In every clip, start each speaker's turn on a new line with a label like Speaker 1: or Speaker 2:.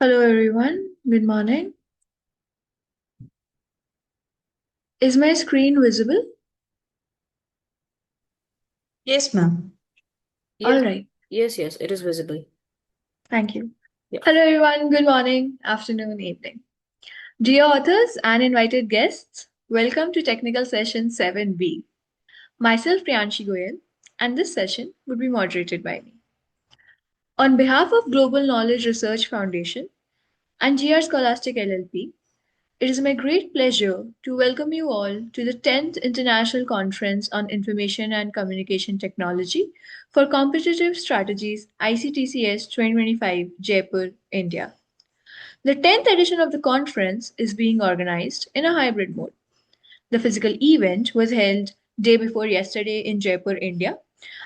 Speaker 1: Hello everyone, good morning. Is my screen visible?
Speaker 2: Yes, ma'am.
Speaker 1: All
Speaker 3: Yes,
Speaker 1: right,
Speaker 3: yes, it is visible.
Speaker 1: thank you.
Speaker 3: Yeah.
Speaker 1: Hello everyone, good morning, afternoon, evening. Dear authors and invited guests, welcome to Technical Session 7B. Myself Priyanshi Goyal, and this session would be moderated by me. On behalf of Global Knowledge Research Foundation and GR Scholastic LLP, it is my great pleasure to welcome you all to the 10th International Conference on Information and Communication Technology for Competitive Strategies ICTCS 2025, Jaipur, India. The 10th edition of the conference is being organized in a hybrid mode. The physical event was held day before yesterday in Jaipur, India,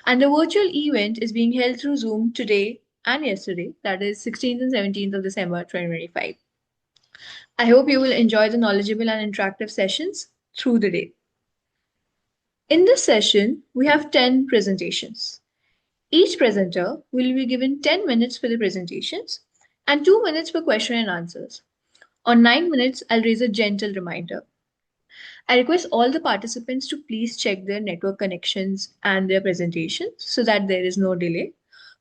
Speaker 1: and the virtual event is being held through Zoom today and yesterday, that is 16th and 17th of December 2025. I hope you will enjoy the knowledgeable and interactive sessions through the day. In this session, we have 10 presentations. Each presenter will be given 10 minutes for the presentations and 2 minutes for question and answers. On 9 minutes, I'll raise a gentle reminder. I request all the participants to please check their network connections and their presentations so that there is no delay.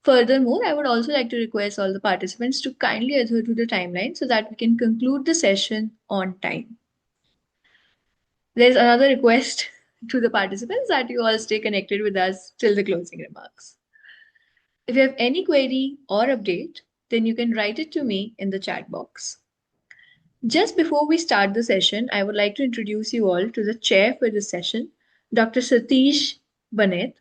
Speaker 1: Furthermore, I would also like to request all the participants to kindly adhere to the timeline so that we can conclude the session on time. There's another request to the participants that you all stay connected with us till the closing remarks. If you have any query or update, then you can write it to me in the chat box. Just before we start the session, I would like to introduce you all to the chair for this session, Dr. Satish Banet.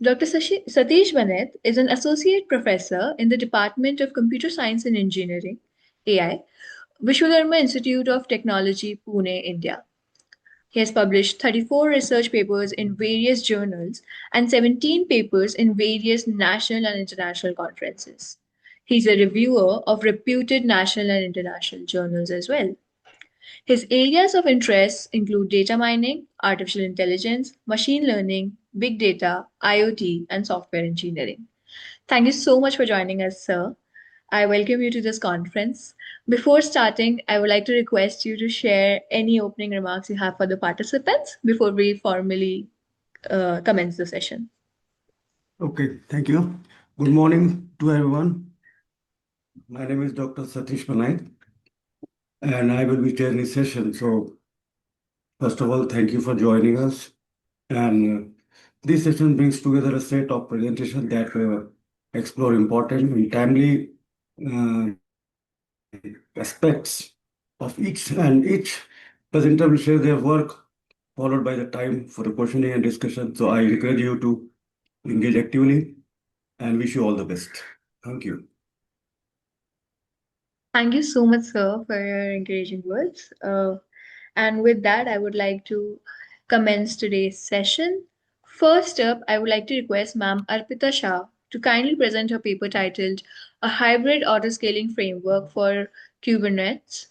Speaker 1: Dr. Satish Banet is an associate professor in the Department of Computer Science and Engineering, AI, Vishwadharma Institute of Technology, Pune, India. He has published 34 research papers in various journals and 17 papers in various national and international conferences. He's a reviewer of reputed national and international journals as well. His areas of interest include data mining, artificial intelligence, machine learning, big data, IoT, and software engineering. Thank you so much for joining us, sir. I welcome you to this conference. Before starting, I would like to request you to share any opening remarks you have for the participants before we formally commence the session.
Speaker 4: Okay, thank you. Good morning to everyone. My name is Dr. Satish Panay, and I will be chairing this session. So, first of all, thank you for joining us. And this session brings together a set of presentations that explore important and timely uh, aspects of each, and each presenter will share their work, followed by the time for the questioning and discussion. So, I encourage you to engage actively and wish you all the best. Thank you.
Speaker 1: Thank you so much, sir, for your encouraging words. And with that, I would like to commence today's session. First up, I would like to request Ma'am Arpita Shah to kindly present her paper titled A Hybrid Autoscaling Framework for Kubernetes,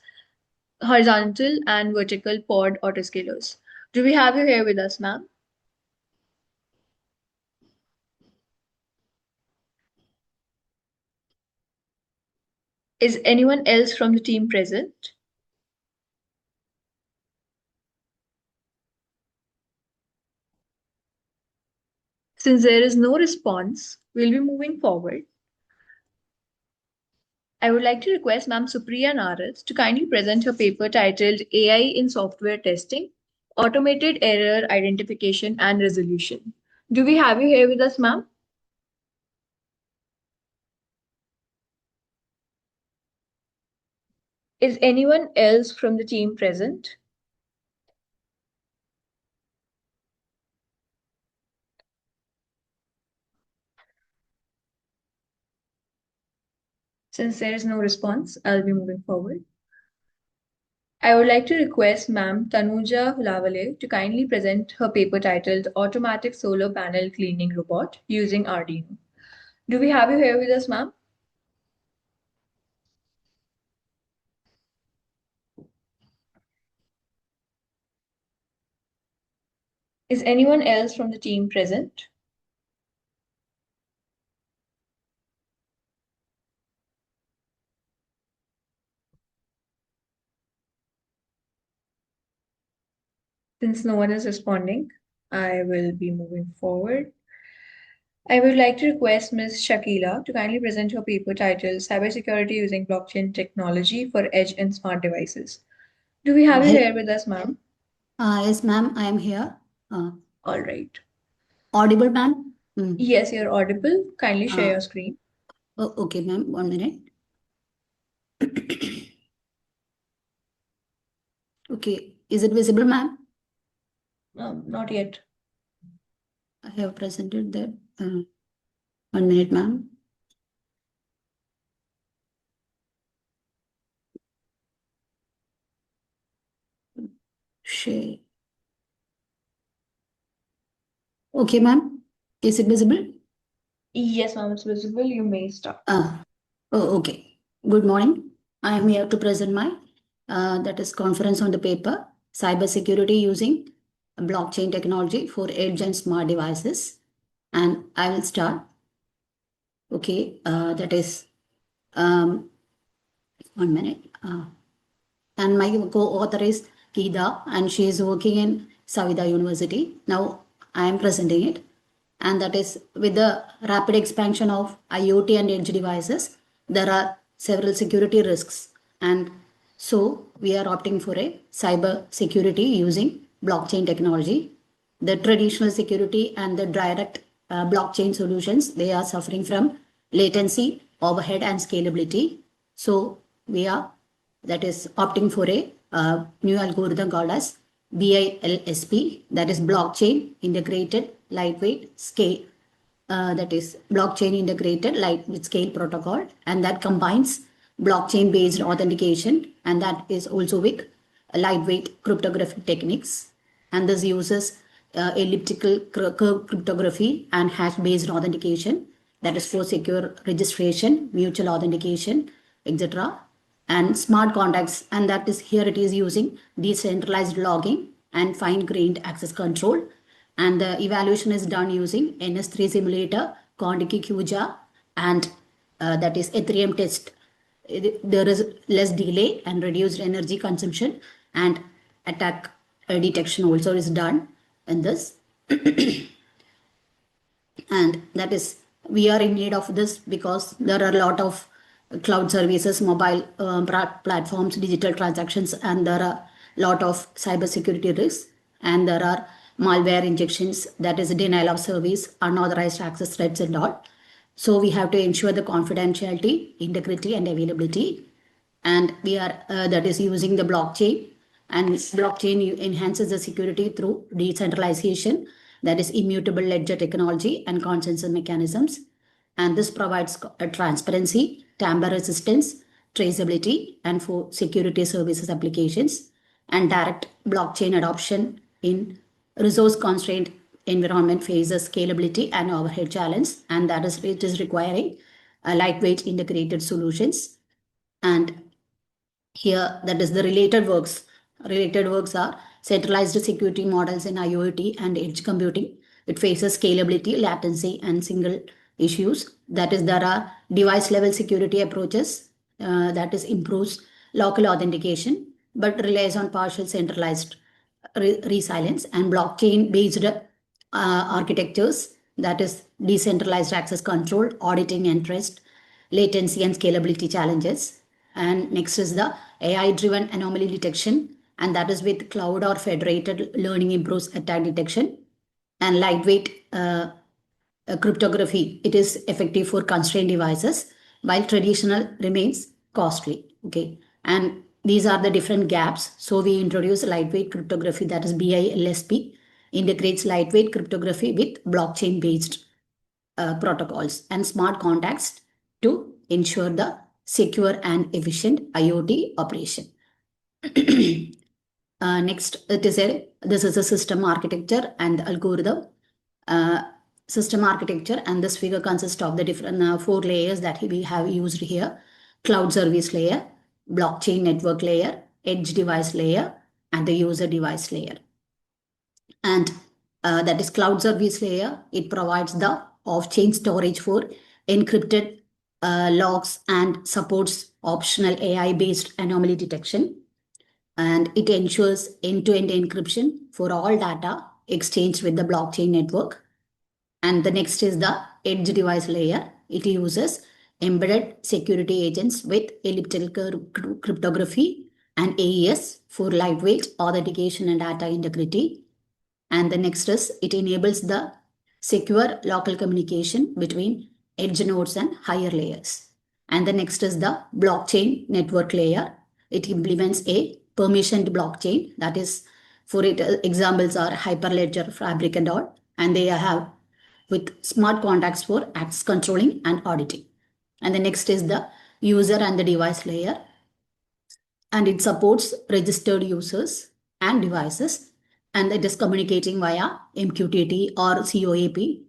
Speaker 1: Horizontal and Vertical Pod Autoscalers. Do we have you here with us, ma'am? Is anyone else from the team present? Since there is no response, we'll be moving forward. I would like to request Ma'am Supriya Naras to kindly present her paper titled AI in Software Testing, Automated Error Identification and Resolution. Do we have you here with us, ma'am? Is anyone else from the team present? Since there is no response, I'll be moving forward. I would like to request Ma'am Tanuja Hulavale to kindly present her paper titled Automatic Solar Panel Cleaning Robot Using Arduino. Do we have you here with us, ma'am? Is anyone else from the team present? Since no one is responding, I will be moving forward. I would like to request Ms. Shakila to kindly present her paper titled Cybersecurity Using Blockchain Technology for Edge and Smart Devices. Do we have you here with us, ma'am?
Speaker 2: Yes, ma'am, I am here.
Speaker 1: All right.
Speaker 2: Audible, ma'am?
Speaker 1: Yes, you're audible. Kindly share
Speaker 2: Uh,
Speaker 1: your screen.
Speaker 2: okay, ma'am, 1 minute. Okay, is it visible, ma'am?
Speaker 1: Not yet.
Speaker 2: I have presented that. 1 minute, ma'am. Share. Okay, ma'am. Is it visible?
Speaker 1: Yes, ma'am, it's visible. You may start.
Speaker 2: Okay. Good morning. I am here to present my that is conference on the paper cybersecurity using blockchain technology for edge and smart devices. And I will start. Okay, that is 1 minute. And my co-author is Kida, and she is working in Savida University. Now I am presenting it, and that is with the rapid expansion of IoT and edge devices, there are several security risks, and so we are opting for a cyber security using blockchain technology. The traditional security and the direct blockchain solutions, they are suffering from latency, overhead, and scalability. So we are that is opting for a new algorithm called as BILSP, that is blockchain integrated lightweight scale, that is blockchain integrated lightweight scale protocol, and that combines blockchain based authentication, and that is also with lightweight cryptographic techniques, and this uses elliptical curve cryptography and hash based authentication, that is for secure registration, mutual authentication, etc. And smart contracts, and that is here it is using decentralized logging and fine grained access control, and the evaluation is done using NS3 simulator, Quantiki QJA, and that is Ethereum test. There is less delay and reduced energy consumption, and attack detection also is done in this. And that is we are in need of this because there are a lot of cloud services, mobile platforms, digital transactions, and there are a lot of cybersecurity risks, and there are malware injections, that is denial of service, unauthorized access threats, and all. So we have to ensure the confidentiality, integrity, and availability, and we are that is using the blockchain, and blockchain enhances the security through decentralization, that is immutable ledger technology and consensus mechanisms, and this provides transparency, tamper resistance, traceability, and for security services applications, and direct blockchain adoption in resource constrained environment faces scalability and overhead challenge, and that is it is requiring lightweight integrated solutions. And here, that is the related works. Related works are centralized security models in IoT and edge computing. It faces scalability, latency, and single issues. That is, there are device level security approaches, that is improves local authentication but relies on partial centralized resilience, and blockchain based architectures, that is decentralized access control, auditing and trust, latency and scalability challenges. And next is the AI driven anomaly detection, and that is with cloud or federated learning improves attack detection, and lightweight cryptography. It is effective for constrained devices while traditional remains costly. Okay, and these are the different gaps. So we introduce lightweight cryptography, that is BILSP, integrates lightweight cryptography with blockchain based protocols and smart contracts to ensure the secure and efficient IoT operation. Next, this is a system architecture and algorithm. System architecture, and this figure consists of the different 4 layers that we have used here: cloud service layer, blockchain network layer, edge device layer, and the user device layer. And that is cloud service layer. It provides the off-chain storage for encrypted logs and supports optional AI-based anomaly detection. and it ensures end-to-end encryption for all data exchanged with the blockchain network. And the next is the edge device layer. It uses embedded security agents with elliptical cryptography and AES for lightweight authentication and data integrity. And the next is it enables the secure local communication between edge nodes and higher layers. And the next is the blockchain network layer. It implements a permissioned blockchain. That is, for it, examples are Hyperledger, Fabric, and all. And they have with smart contracts for access controlling and auditing. And the next is the user and the device layer. And it supports registered users and devices. And it is communicating via MQTT or COAP,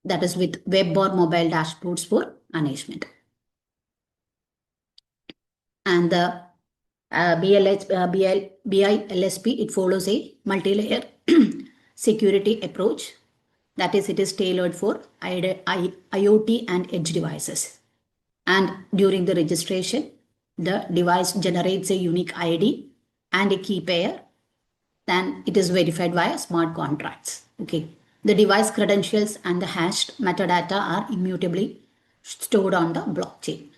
Speaker 2: that is with web or mobile dashboards for management. And the BILSP, it follows a multi-layer security approach. That is, it is tailored for IoT and edge devices. And during the registration, the device generates a unique ID and a key pair. Then it is verified via smart contracts. Okay. The device credentials and the hashed metadata are immutably stored on the blockchain.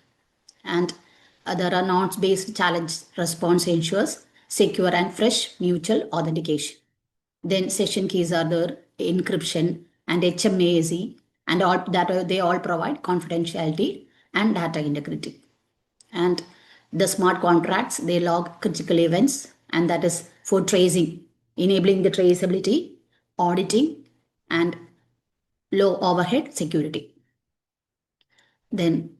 Speaker 2: And there are nodes-based challenge response ensures secure and fresh mutual authentication. Then session keys are there, encryption and HMAC, and all that they all provide confidentiality and data integrity. And the smart contracts, they log critical events, and that is for tracing, enabling the traceability, auditing, and low overhead security. Then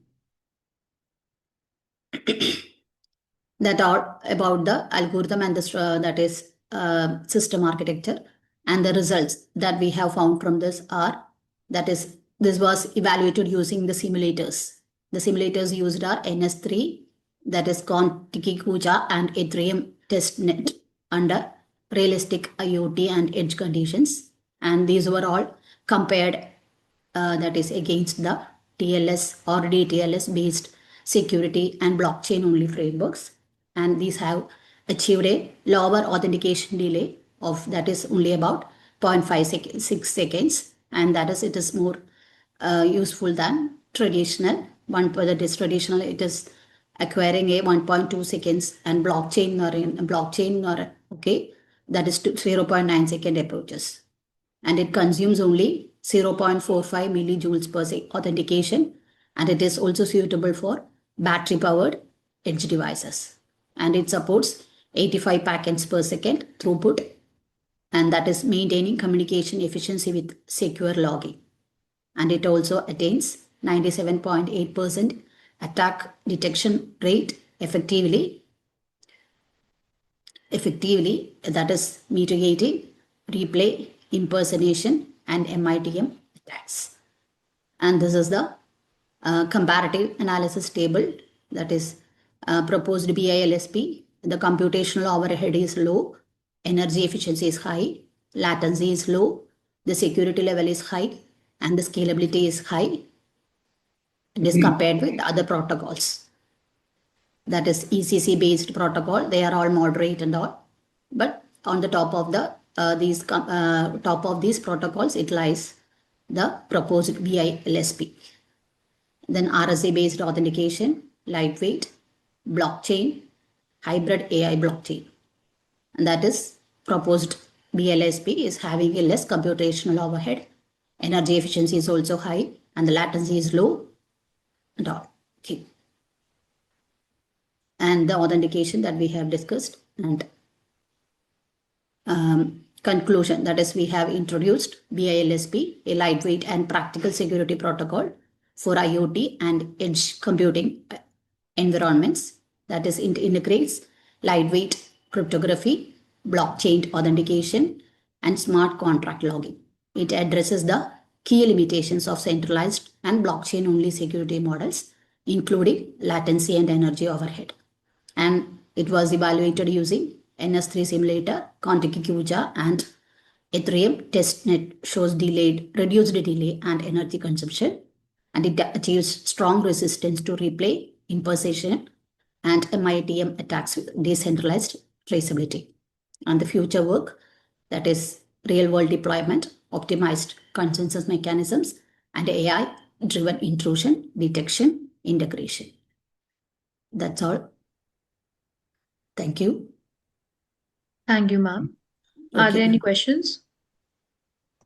Speaker 2: that are about the algorithm and the that is system architecture, and the results that we have found from this are, that is, this was evaluated using the simulators. The simulators used are NS3, that is Kuja and Ethereum testnet under realistic IoT and edge conditions. And these were all compared, that is against the TLS or DTLS based security and blockchain only frameworks. And these have achieved a lower authentication delay of, that is only about 0.56 seconds. And that is, it is more useful than traditional one. That is traditional, it is acquiring a 1.2 seconds, and blockchain or okay, that is 0.9 second approaches. And it consumes only 0.45 millijoules per second authentication, and it is also suitable for battery powered edge devices. And it supports 85 packets per second throughput, and that is maintaining communication efficiency with secure logging. And it also attains 97.8% attack detection rate effectively, that is mitigating replay, impersonation, and MITM attacks. And this is the comparative analysis table, that is proposed BILSP. The computational overhead is low, energy efficiency is high, latency is low, the security level is high, and the scalability is high. It is compared with other protocols. That is ECC based protocol. They are all moderate and all, but on the top of the top of these protocols, it lies the proposed BILSP. Then RSA based authentication, lightweight, blockchain, hybrid AI blockchain. And that is proposed BILSP is having a less computational overhead, energy efficiency is also high, and the latency is low and all. Okay. And the authentication that we have discussed, and conclusion, that is, we have introduced BILSP, a lightweight and practical security protocol for IoT and edge computing environments. That is, it integrates lightweight cryptography, blockchain authentication, and smart contract logging. It addresses the key limitations of centralized and blockchain only security models, including latency and energy overhead. And it was evaluated using NS3 simulator, Kuja, and Ethereum testnet shows reduced delay and energy consumption, and it achieves strong resistance to replay, impersonation, and MITM attacks with decentralized traceability. And the future work, that is real world deployment, optimized consensus mechanisms, and AI driven intrusion, detection, integration. That's all. Thank you.
Speaker 1: Thank you, ma'am. Are there
Speaker 2: Okay.
Speaker 1: any questions?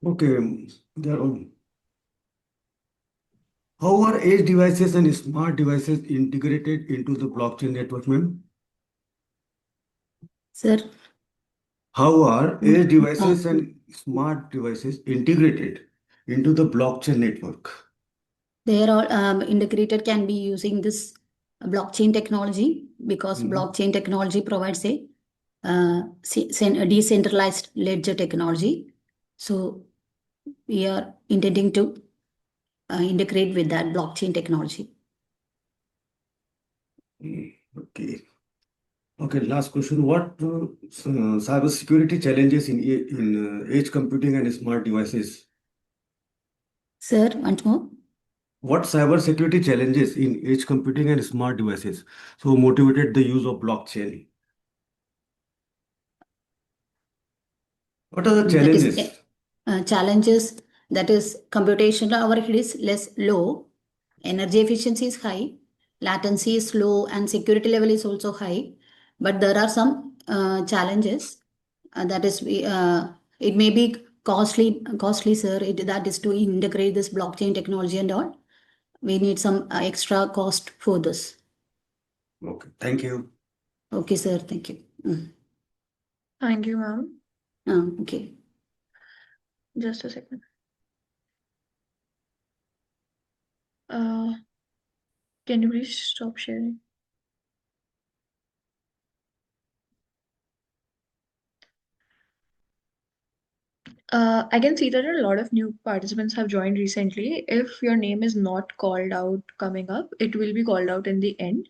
Speaker 4: Okay, there are. How are edge devices and smart devices integrated into the blockchain network, ma'am?
Speaker 2: Sir,
Speaker 4: How are edge
Speaker 2: uh,
Speaker 4: devices and smart devices integrated into the blockchain network?
Speaker 2: they are all integrated, can be using this blockchain technology, because
Speaker 4: Mhm.
Speaker 2: blockchain technology provides a decentralized ledger technology. So we are intending to integrate with that blockchain technology.
Speaker 4: Okay. Okay, last question. What cybersecurity challenges in edge computing and smart devices?
Speaker 2: Sir, once more.
Speaker 4: What cybersecurity challenges in edge computing and smart devices so motivated the use of blockchain? What are the
Speaker 2: That is
Speaker 4: challenges?
Speaker 2: challenges, that is computational overhead is less low, energy efficiency is high, latency is low, and security level is also high. But there are some challenges, that is it may be costly, sir. That is to integrate this blockchain technology and all. We need some extra cost for this.
Speaker 4: Okay, thank you.
Speaker 2: Okay, sir. Thank you.
Speaker 1: Thank you, ma'am.
Speaker 2: Okay.
Speaker 1: Just a second. Uh, can you please stop sharing? I can see that a lot of new participants have joined recently. If your name is not called out coming up, it will be called out in the end,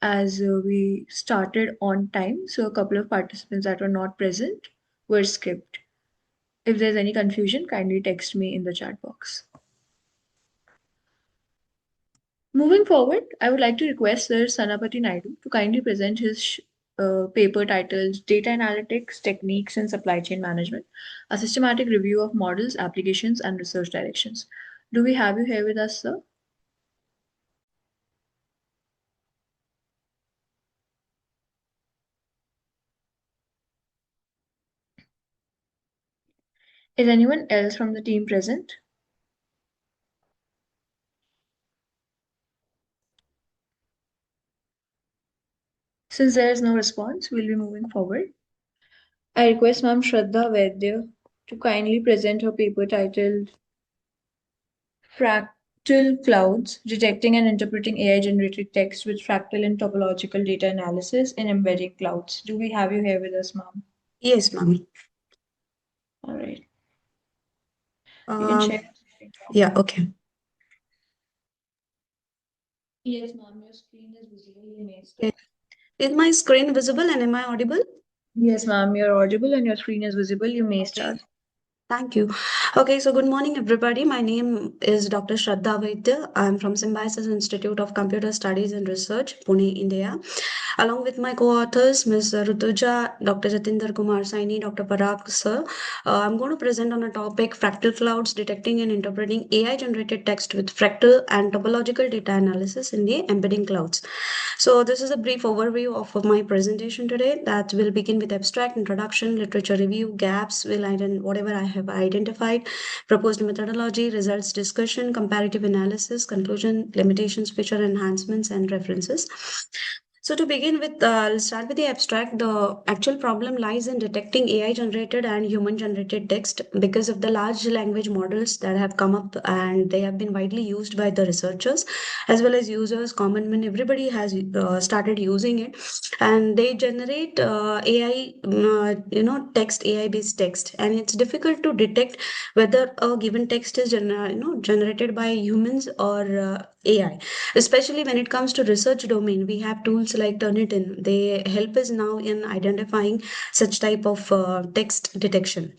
Speaker 1: as we started on time. So a couple of participants that were not present were skipped. If there's any confusion, kindly text me in the chat box. Moving forward, I would like to request Sir Sanapati Naidu to kindly present his paper titled Data Analytics, Techniques in Supply Chain Management, a systematic review of models, applications, and research directions. Do we have you here with us, sir? Is anyone else from the team present? Since there is no response, we'll be moving forward. I request Ma'am Shraddha Vaidya to kindly present her paper titled Fractal Clouds, Detecting and Interpreting AI-Generated Text with Fractal and Topological Data Analysis in Embedding Clouds. Do we have you here with us, ma'am?
Speaker 3: Yes, ma'am.
Speaker 1: All right. You can
Speaker 3: Um,
Speaker 1: share.
Speaker 3: yeah, okay.
Speaker 1: Yes, ma'am, your screen is visible. You may
Speaker 3: Okay.
Speaker 1: start.
Speaker 3: Is my screen visible and am I audible?
Speaker 1: Yes, ma'am, you're audible and your screen is visible. You may
Speaker 3: Okay.
Speaker 1: start.
Speaker 3: Thank you. Okay, so good morning, everybody. My name is Dr. Shraddha Vaidya. I'm from Symbiosis Institute of Computer Studies and Research, Pune, India. Along with my co-authors, Ms. Rutuja, Dr. Jatinder Kumar Saini, Dr. Parag sir, I'm going to present on a topic fractal clouds, detecting and interpreting AI-generated text with fractal and topological data analysis in the embedding clouds. So this is a brief overview of my presentation today. That will begin with abstract, introduction, literature review, gaps, whatever I have identified, proposed methodology, results discussion, comparative analysis, conclusion, limitations, feature enhancements, and references. So to begin with, I'll start with the abstract. The actual problem lies in detecting AI-generated and human-generated text because of the large language models that have come up, and they have been widely used by the researchers as well as users, common men. Everybody has started using it, and they generate AI, text, AI-based text, and it's difficult to detect whether a given text is generated by humans or AI. Especially when it comes to research domain, we have tools like Turnitin. They help us now in identifying such type of text detection.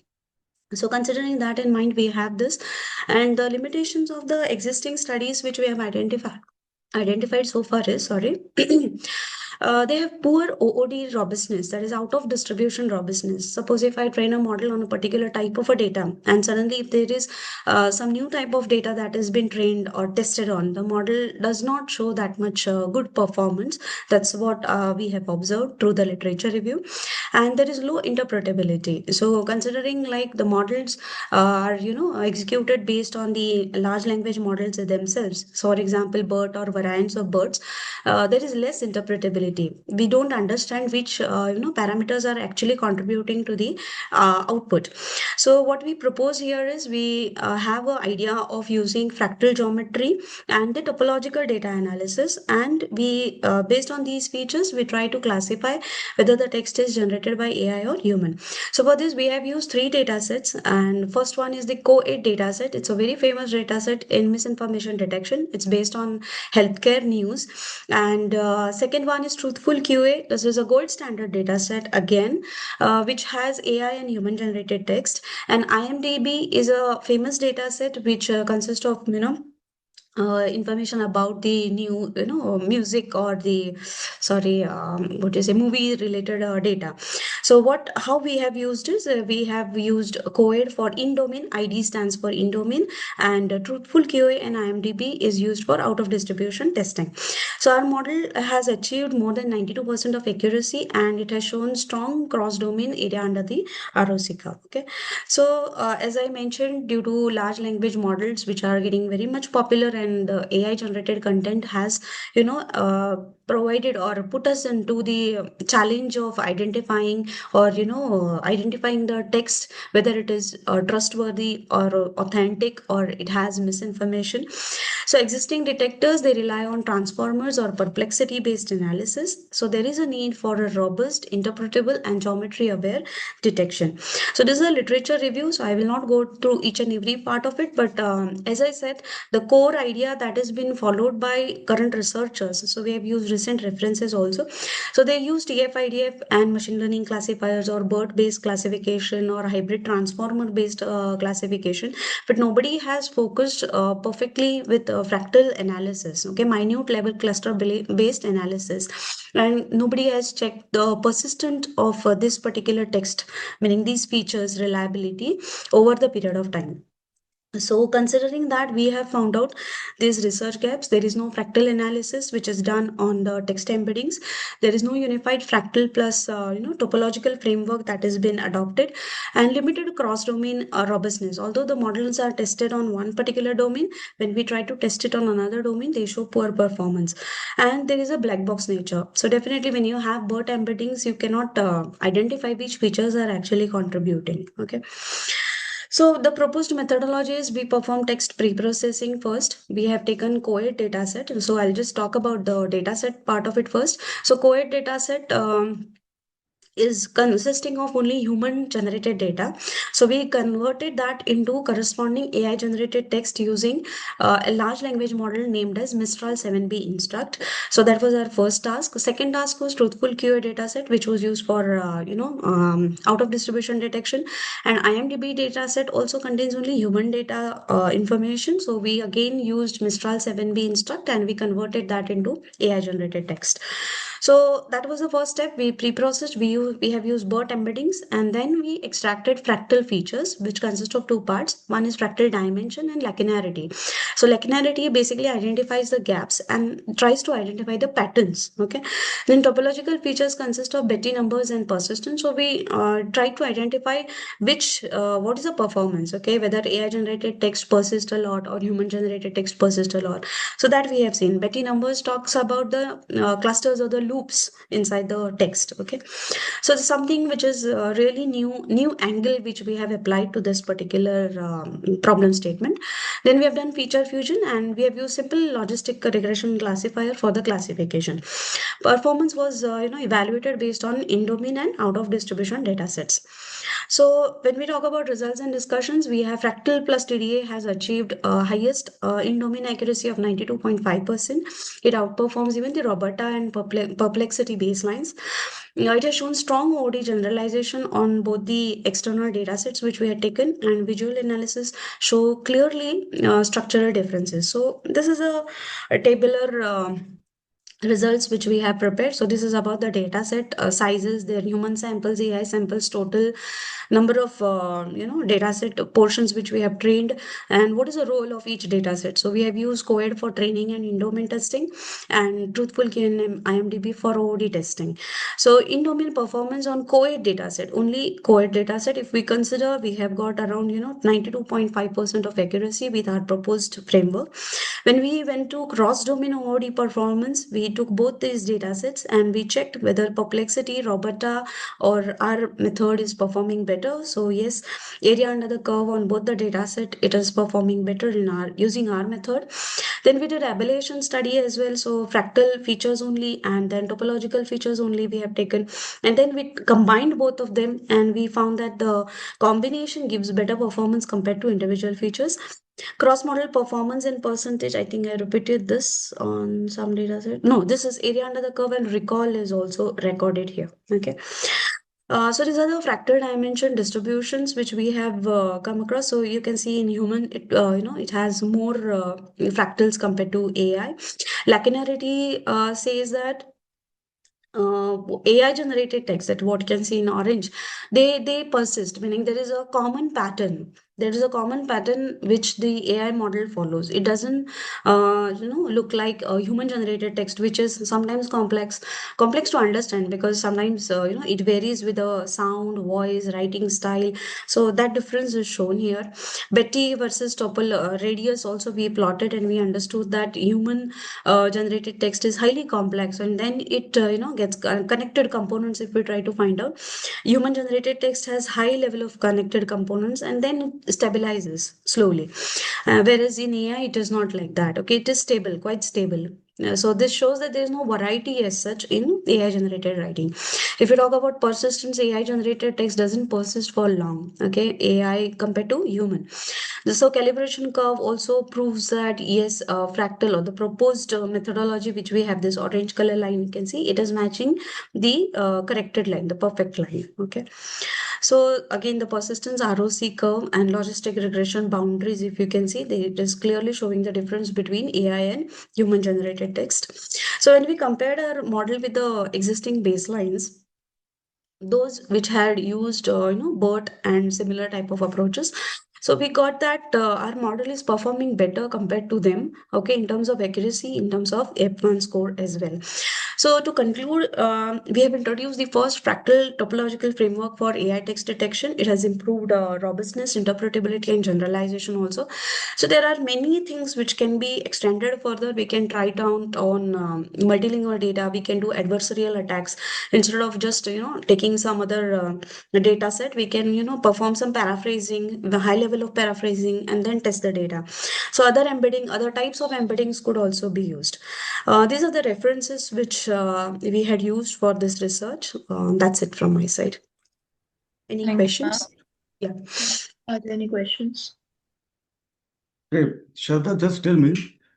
Speaker 3: So considering that in mind, we have this, and the limitations of the existing studies which we have identified so far is, sorry, They have poor OOD robustness, that is out of distribution robustness. Suppose if I train a model on a particular type of a data, and suddenly if there is some new type of data that has been trained or tested on, the model does not show that much good performance. That's what we have observed through the literature review. And there is low interpretability. So considering like the models are executed based on the large language models themselves. So for example, BERT or variants of BERTs, there is less interpretability. We don't understand which parameters are actually contributing to the output. So what we propose here is we have an idea of using fractal geometry and the topological data analysis, and we based on these features we try to classify whether the text is generated by AI or human. So for this we have used three data sets, and first one is the CO8 data set. It's a very famous data set in misinformation detection. It's based on healthcare news. And second one is truthful QA. This is a gold standard data set again, which has AI and human generated text. And IMDb is a famous data set which consists of information about the new music or the sorry what is a movie related data. So what how we have used is we have used COED for in domain. ID stands for in domain, and truthful QA and IMDb is used for out of distribution testing. So our model has achieved more than 92% of accuracy, and it has shown strong cross domain area under the ROC curve. Okay, so as I mentioned, due to large language models which are getting very much popular, and AI generated content has provided or put us into the challenge of identifying or identifying the text, whether it is trustworthy or authentic or it has misinformation. So existing detectors, they rely on transformers or perplexity based analysis. So there is a need for a robust, interpretable and geometry aware detection. So this is a literature review, so I will not go through each and every part of it, but as I said, the core idea that has been followed by current researchers, so we have used recent references also. So they use TF-IDF and machine learning classifiers or BERT based classification or hybrid transformer based classification, but nobody has focused perfectly with fractal analysis, okay, minute level cluster based analysis, and nobody has checked the persistent of this particular text, meaning these features reliability over the period of time. So considering that, we have found out these research gaps. There is no fractal analysis which is done on the text embeddings. There is no unified fractal plus topological framework that has been adopted, and limited cross domain robustness. Although the models are tested on one particular domain, when we try to test it on another domain, they show poor performance, and there is a black box nature. So definitely when you have BERT embeddings, you cannot identify which features are actually contributing. Okay. So the proposed methodology is we perform text pre-processing first. We have taken COED dataset. So I'll just talk about the dataset part of it first. So COED dataset is consisting of only human generated data. So we converted that into corresponding AI generated text using a large language model named as Mistral 7B Instruct. So that was our first task. Second task was truthful QA dataset, which was used for out of distribution detection. And IMDb dataset also contains only human data information. So we again used Mistral 7B Instruct and we converted that into AI generated text. So that was the first step. We pre-processed, we have used BERT embeddings, and then we extracted fractal features, which consist of two parts. One is fractal dimension and lacunarity. So lacunarity basically identifies the gaps and tries to identify the patterns. Okay. Then topological features consist of Betty numbers and persistence. So we try to identify what is the performance. Okay, whether AI generated text persists a lot or human generated text persists a lot. So that we have seen. Betty numbers talks about the clusters or the loops inside the text. Okay, so it's something which is really new angle which we have applied to this particular problem statement. Then we have done feature fusion and we have used simple logistic regression classifier for the classification. Performance was evaluated based on in-domain and out-of-distribution data sets. So when we talk about results and discussions, we have fractal plus TDA has achieved highest in-domain accuracy of 92.5%. It outperforms even the Roberta and perplexity baselines. It has shown strong OD generalization on both the external datasets which we had taken, and visual analysis show clearly structural differences. So this is a tabular results which we have prepared. So this is about the data set sizes, their human samples, AI samples, total number of data set portions which we have trained, and what is the role of each data set. So we have used COED for training and in-domain testing, and truthful K and IMDb for OOD testing. So in-domain performance on COED data set, only COED data set, if we consider, we have got around 92.5% of accuracy with our proposed framework. When we went to cross-domain OOD performance, we took both these data sets and we checked whether perplexity, Roberta, or our method is performing better. So yes, area under the curve on both the data set, it is performing better in our using our method. Then we did ablation study as well. So fractal features only and then topological features only we have taken. And then we combined both of them and we found that the combination gives better performance compared to individual features. Cross-model performance in percentage, I think I repeated this on some data set. No, this is area under the curve and recall is also recorded here. Okay. So these are the fractal dimension distributions which we have come across. So you can see in human, it has more fractals compared to AI. Lacunarity says that AI generated text, that what you can see in orange, they persist, meaning there is a common pattern. There is a common pattern which the AI model follows. It doesn't, look like a human generated text, which is sometimes complex to understand because sometimes it varies with the sound, voice, writing style. So that difference is shown here. Betty versus Topple radius also we plotted and we understood that human generated text is highly complex, and then it gets connected components. If we try to find out, human generated text has high level of connected components and then it stabilizes slowly, whereas in AI it is not like that. Okay, it is stable, quite stable. So this shows that there is no variety as such in AI generated writing. If you talk about persistence, AI generated text doesn't persist for long. Okay, AI compared to human. So calibration curve also proves that yes, fractal or the proposed methodology which we have, this orange color line, you can see it is matching the corrected line, the perfect line. Okay. So again, the persistence ROC curve and logistic regression boundaries, if you can see, it is clearly showing the difference between AI and human generated text. So when we compared our model with the existing baselines, those which had used BERT and similar type of approaches, so we got that our model is performing better compared to them, okay, in terms of accuracy, in terms of F1 score as well. So to conclude, we have introduced the first fractal topological framework for AI text detection. It has improved robustness, interpretability, and generalization also. So there are many things which can be extended further. We can try it out on multilingual data. We can do adversarial attacks instead of just taking some other data set. We can perform some paraphrasing, the high level of paraphrasing, and then test the data. So other types of embeddings could also be used. These are the references which we had used for this research. That's it from my side. Any
Speaker 1: Thank you, ma'am.
Speaker 3: questions? Yeah.
Speaker 1: Are there any questions?
Speaker 4: Okay, Shraddha, just tell me,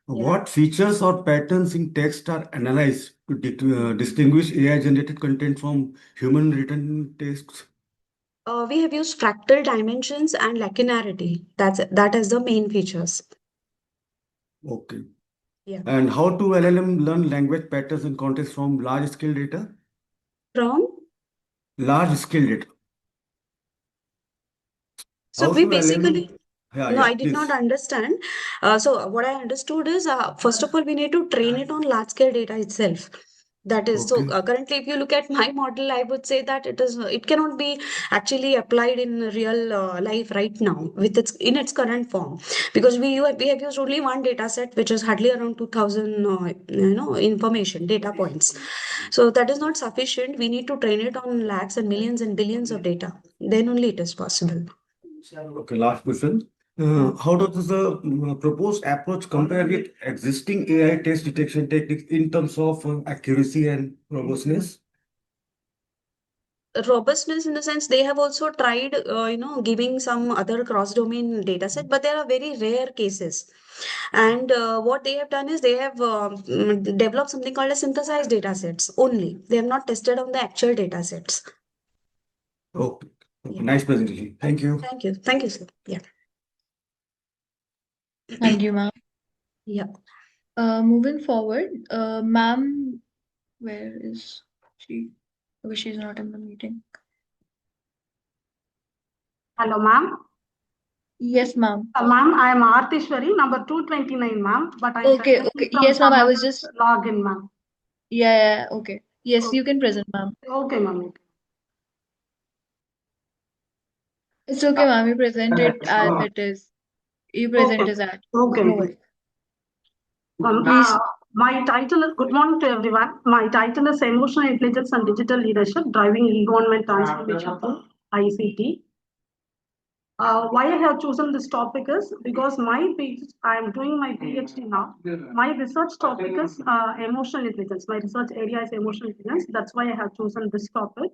Speaker 3: Yeah.
Speaker 4: what features or patterns in text are analyzed to distinguish AI-generated content from human-written texts?
Speaker 3: We have used fractal dimensions and lacunarity. That is the main features.
Speaker 4: Okay.
Speaker 3: Yeah.
Speaker 4: And how to LLM learn language patterns and context from large-scale data?
Speaker 3: From
Speaker 4: Large-scale data.
Speaker 3: so
Speaker 4: How
Speaker 3: we
Speaker 4: should
Speaker 3: basically
Speaker 4: LLM? Yeah,
Speaker 3: no,
Speaker 4: yeah,
Speaker 3: I did not
Speaker 4: please.
Speaker 3: understand. So what I understood is, first of all, we need to train it on large scale data itself. That is so.
Speaker 4: Okay.
Speaker 3: Currently, if you look at my model, I would say that it cannot be actually applied in real life right now with its current form, because we have used only one data set, which is hardly around 2000 information data points. So that is not sufficient. We need to train it on lakhs and millions and billions of data. Then only it is possible.
Speaker 4: Okay, last question. How does the proposed approach compare with existing AI text detection techniques in terms of accuracy and robustness?
Speaker 3: Robustness in the sense they have also tried giving some other cross domain data set, but there are very rare cases. And what they have done is they have developed something called a synthesized data sets only. They have not tested on the actual data sets.
Speaker 4: Okay.
Speaker 3: Yeah.
Speaker 4: Nice presentation. Thank you.
Speaker 3: Thank you, sir. Yeah.
Speaker 1: Thank you, ma'am.
Speaker 3: Yeah.
Speaker 1: Moving forward, ma'am, where is she? Okay, she's not in the meeting.
Speaker 5: Hello, ma'am.
Speaker 1: Yes, ma'am.
Speaker 5: Ma'am, I am Artishwari, number 229, ma'am. But I am
Speaker 1: Okay,
Speaker 5: presenting
Speaker 1: okay.
Speaker 5: from
Speaker 1: Yes, ma'am.
Speaker 5: some
Speaker 1: I was
Speaker 5: other
Speaker 1: just,
Speaker 5: login, ma'am.
Speaker 1: yeah, okay. Yes,
Speaker 5: Okay,
Speaker 1: you can present, ma'am.
Speaker 5: okay, ma'am.
Speaker 1: It's okay, ma'am. You present it as it is. You present
Speaker 5: Okay,
Speaker 1: as that.
Speaker 5: okay,
Speaker 1: No
Speaker 5: ma'am.
Speaker 1: worries. Please.
Speaker 5: My title is, good morning to everyone. My title is Emotional Intelligence and Digital Leadership Driving E-Government Transformation through ICT. Why I have chosen this topic is because I am doing my PhD now. My research topic is emotional intelligence. My research area is emotional intelligence. That's why I have chosen this topic.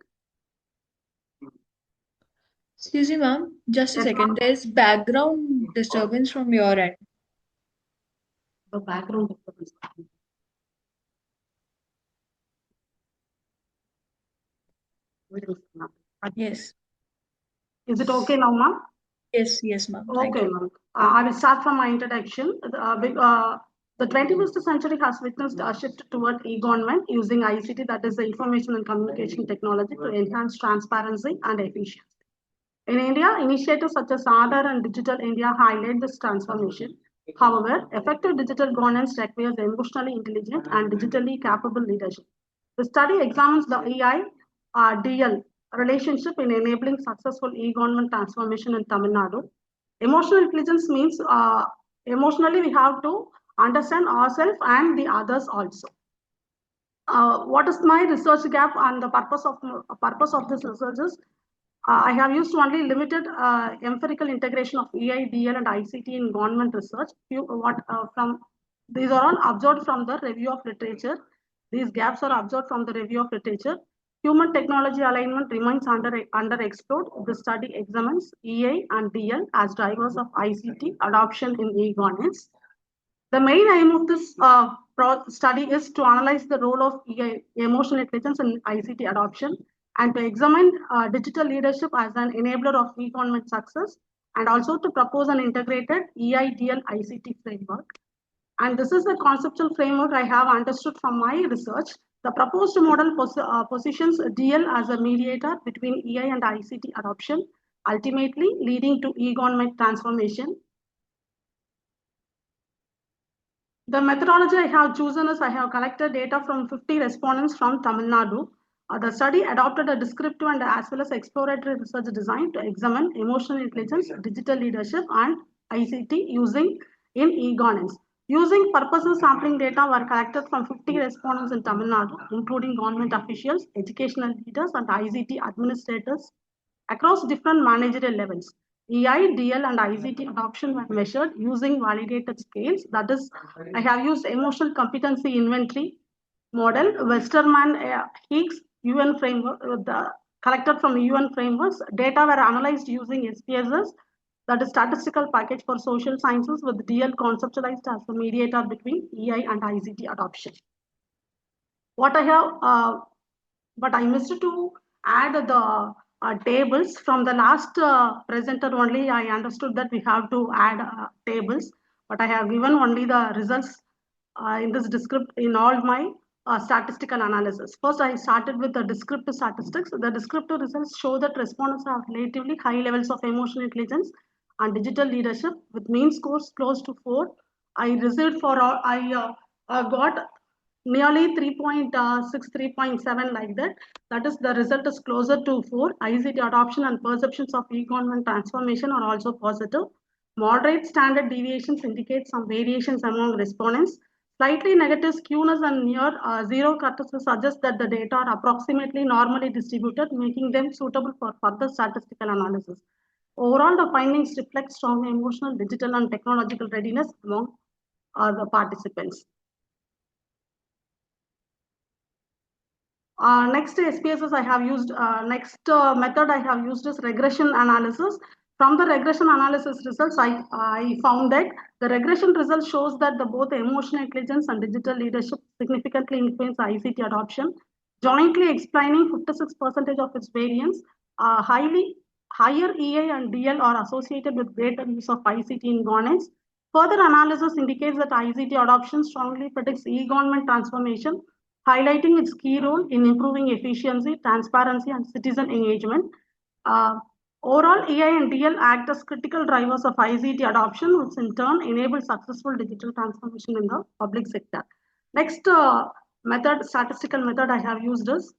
Speaker 1: Excuse me, ma'am. Just a
Speaker 5: Yes,
Speaker 1: second.
Speaker 5: ma'am.
Speaker 1: There's background disturbance from your end.
Speaker 5: The background disturbance.
Speaker 1: Yes.
Speaker 5: Is it okay now, ma'am?
Speaker 1: Yes, ma'am. Thank
Speaker 5: Okay,
Speaker 1: you.
Speaker 5: ma'am. I will start from my introduction. The 21st century has witnessed a shift toward e-government using ICT, that is the information and communication technology, to enhance transparency and efficiency. In India, initiatives such as Aadhaar and Digital India highlight this transformation. However, effective digital governance requires emotionally intelligent and digitally capable leadership. The study examines the EI-DL relationship in enabling successful e-government transformation in Tamil Nadu. Emotional intelligence means emotionally we have to understand ourselves and the others also. What is my research gap and the purpose of this research is I have used only limited empirical integration of EIDL and ICT in government research. These are all observed from the review of literature. These gaps are observed from the review of literature. Human technology alignment remains underexplored. The study examines EI and DL as drivers of ICT adoption in e-governance. The main aim of this study is to analyze the role of emotional intelligence in ICT adoption and to examine digital leadership as an enabler of e-government success, and also to propose an integrated EIDL ICT framework. And this is the conceptual framework I have understood from my research. The proposed model positions DL as a mediator between EI and ICT adoption, ultimately leading to e-government transformation. The methodology I have chosen is I have collected data from 50 respondents from Tamil Nadu. The study adopted a descriptive and as well as exploratory research design to examine emotional intelligence, digital leadership, and ICT using in e-governance. Using purposive sampling data were collected from 50 respondents in Tamil Nadu, including government officials, educational leaders, and ICT administrators across different managerial levels. EI, DL, and ICT adoption were measured using validated scales. That is, I have used emotional competency inventory model, Westerman Higgs UN framework, collected from UN frameworks. Data were analyzed using SPSS, that is statistical package for social sciences, with DL conceptualized as the mediator between EI and ICT adoption. What I have but I missed to add the tables from the last presenter only. I understood that we have to add tables, but I have given only the results in this in all my statistical analysis. First, I started with the descriptive statistics. The descriptive results show that respondents have relatively high levels of emotional intelligence and digital leadership with mean scores close to 4. I received for all, I got nearly 3.6, 3.7 like that. That is, the result is closer to 4. ICT adoption and perceptions of e-government transformation are also positive. Moderate standard deviations indicate some variations among respondents. Slightly negative skewness and near zero cutoffs suggest that the data are approximately normally distributed, making them suitable for further statistical analysis. Overall, the findings reflect strong emotional, digital, and technological readiness among the participants. Next SPSS I have used, next method I have used is regression analysis. From the regression analysis results, I found that the regression result shows that both emotional intelligence and digital leadership significantly influence ICT adoption, jointly explaining 56% of its variance. Higher EA and DL are associated with greater use of ICT in governance. Further analysis indicates that ICT adoption strongly predicts e-government transformation, highlighting its key role in improving efficiency, transparency, and citizen engagement. Overall, AI and DL act as critical drivers of ICT adoption, which in turn enable successful digital transformation in the public sector. Next statistical method I have used is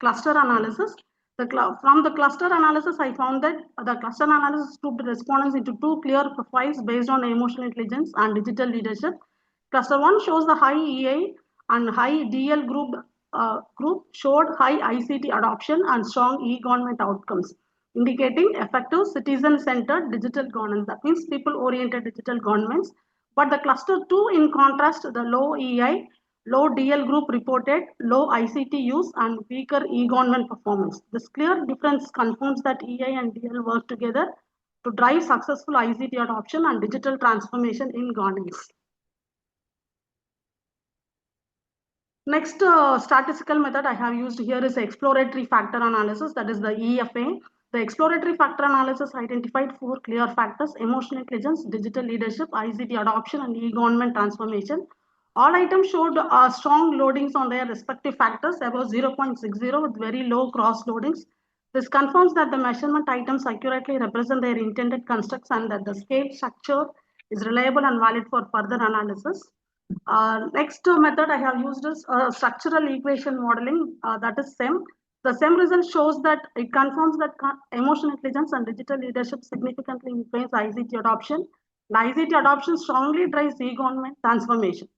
Speaker 5: cluster analysis. From the cluster analysis, I found that the cluster analysis grouped respondents into two clear profiles based on emotional intelligence and digital leadership. Cluster 1 shows the high EA and high DL group showed high ICT adoption and strong e-government outcomes, indicating effective citizen-centered digital governance. That means people-oriented digital governments. But the cluster 2, in contrast, the low EI, low DL group reported low ICT use and weaker e-government performance. This clear difference confirms that EI and DL work together to drive successful ICT adoption and digital transformation in governance. Next statistical method I have used here is exploratory factor analysis, that is the EFA. The exploratory factor analysis identified 4 clear factors: emotional intelligence, digital leadership, ICT adoption, and e-government transformation. All items showed strong loadings on their respective factors, above 0.60 with very low cross loadings. This confirms that the measurement items accurately represent their intended constructs and that the scale structure is reliable and valid for further analysis. Next method I have used is structural equation modeling, that is SEM. The SEM result shows that it confirms that emotional intelligence and digital leadership significantly influence ICT adoption. The ICT adoption strongly drives e-government transformation.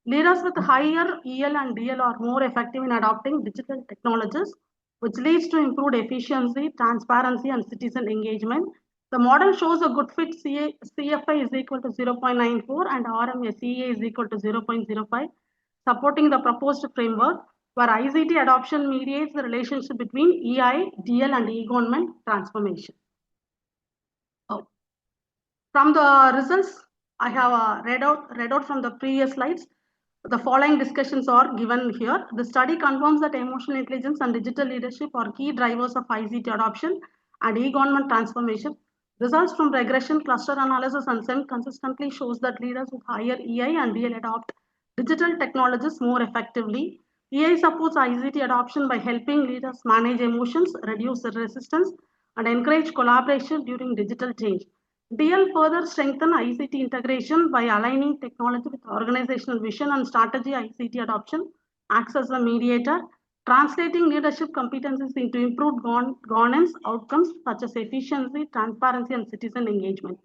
Speaker 5: Leaders with higher EL and DL are more effective in adopting digital technologies, which leads to improved efficiency, transparency, and citizen engagement. The model shows a good fit CFI is equal to 0.94 and RMSEA is equal to 0.05, supporting the proposed framework where ICT adoption mediates the relationship between EI, DL, and e-government transformation. From the results I have read out from the previous slides, the following discussions are given here. The study confirms that emotional intelligence and digital leadership are key drivers of ICT adoption and e-government transformation. Results from regression, cluster analysis, and SEM consistently shows that leaders with higher EI and DL adopt digital technologies more effectively. EI supports ICT adoption by helping leaders manage emotions, reduce resistance, and encourage collaboration during digital change. DL further strengthen ICT integration by aligning technology with organizational vision and strategy. ICT adoption acts as a mediator, translating leadership competencies into improved governance outcomes such as efficiency, transparency, and citizen engagement.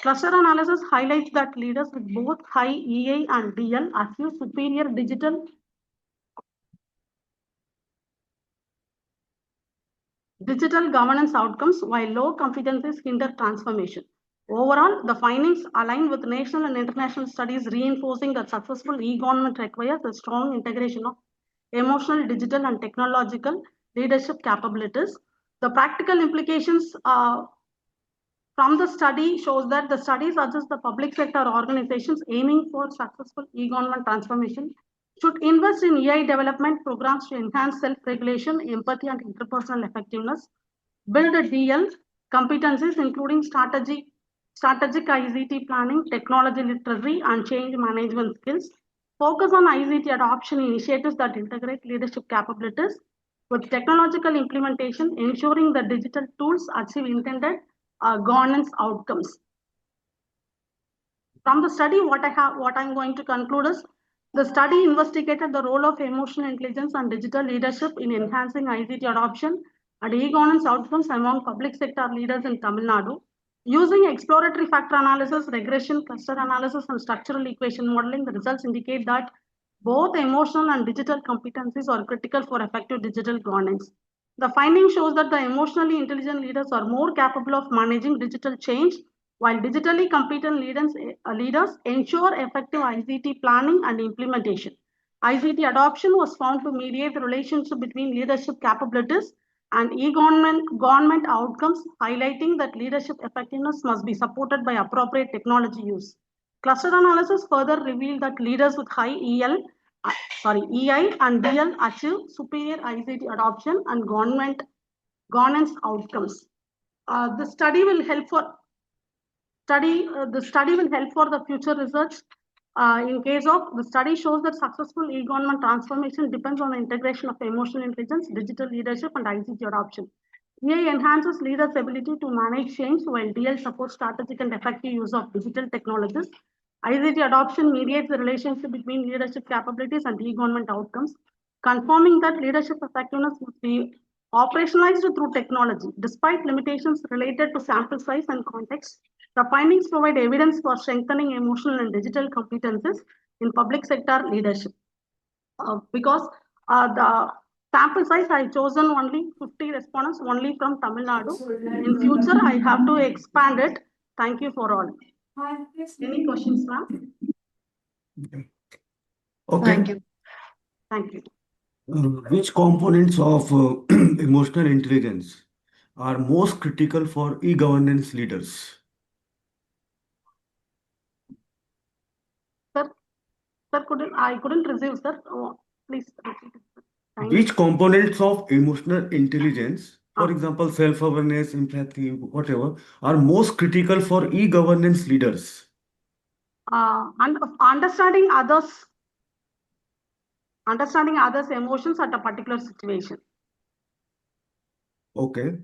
Speaker 5: Cluster analysis highlights that leaders with both high EA and DL achieve superior digital governance outcomes while low competencies hinder transformation. Overall, the findings align with national and international studies reinforcing that successful e-government requires a strong integration of emotional, digital, and technological leadership capabilities. The practical implications from the study shows that the study suggests the public sector organizations aiming for successful e-government transformation should invest in EI development programs to enhance self-regulation, empathy, and interpersonal effectiveness, build a DL competencies including strategic ICT planning, technology literacy, and change management skills, focus on ICT adoption initiatives that integrate leadership capabilities with technological implementation, ensuring that digital tools achieve intended governance outcomes. From the study, what I'm going to conclude is the study investigated the role of emotional intelligence and digital leadership in enhancing ICT adoption and e-governance outcomes among public sector leaders in Tamil Nadu. Using exploratory factor analysis, regression, cluster analysis, and structural equation modeling, the results indicate that both emotional and digital competencies are critical for effective digital governance. The finding shows that the emotionally intelligent leaders are more capable of managing digital change, while digitally competent leaders ensure effective ICT planning and implementation. ICT adoption was found to mediate the relationship between leadership capabilities and government outcomes, highlighting that leadership effectiveness must be supported by appropriate technology use. Cluster analysis further revealed that leaders with high EI and DL achieve superior ICT adoption and governance outcomes. The study will help for The study will help for the future research. In case of the study shows that successful e-government transformation depends on the integration of emotional intelligence, digital leadership, and ICT adoption. AI enhances leaders' ability to manage change, while DL supports strategic and effective use of digital technologies. ICT adoption mediates the relationship between leadership capabilities and e-government outcomes, confirming that leadership effectiveness must be operationalized through technology. Despite limitations related to sample size and context, the findings provide evidence for strengthening emotional and digital competences in public sector leadership. Because the sample size, I chosen only 50 respondents only from Tamil Nadu. In future, I have to expand it. Thank you for all. Any questions, ma'am?
Speaker 4: Okay.
Speaker 1: Thank you.
Speaker 5: Thank you.
Speaker 4: Which components of emotional intelligence are most critical for e-governance leaders?
Speaker 5: Sir, I couldn't receive, sir. Oh, please repeat it.
Speaker 4: Which components of emotional intelligence, for
Speaker 5: Ah.
Speaker 4: example, self-awareness, empathy, whatever, are most critical for e-governance leaders?
Speaker 5: And understanding others' emotions at a particular situation.
Speaker 4: Okay.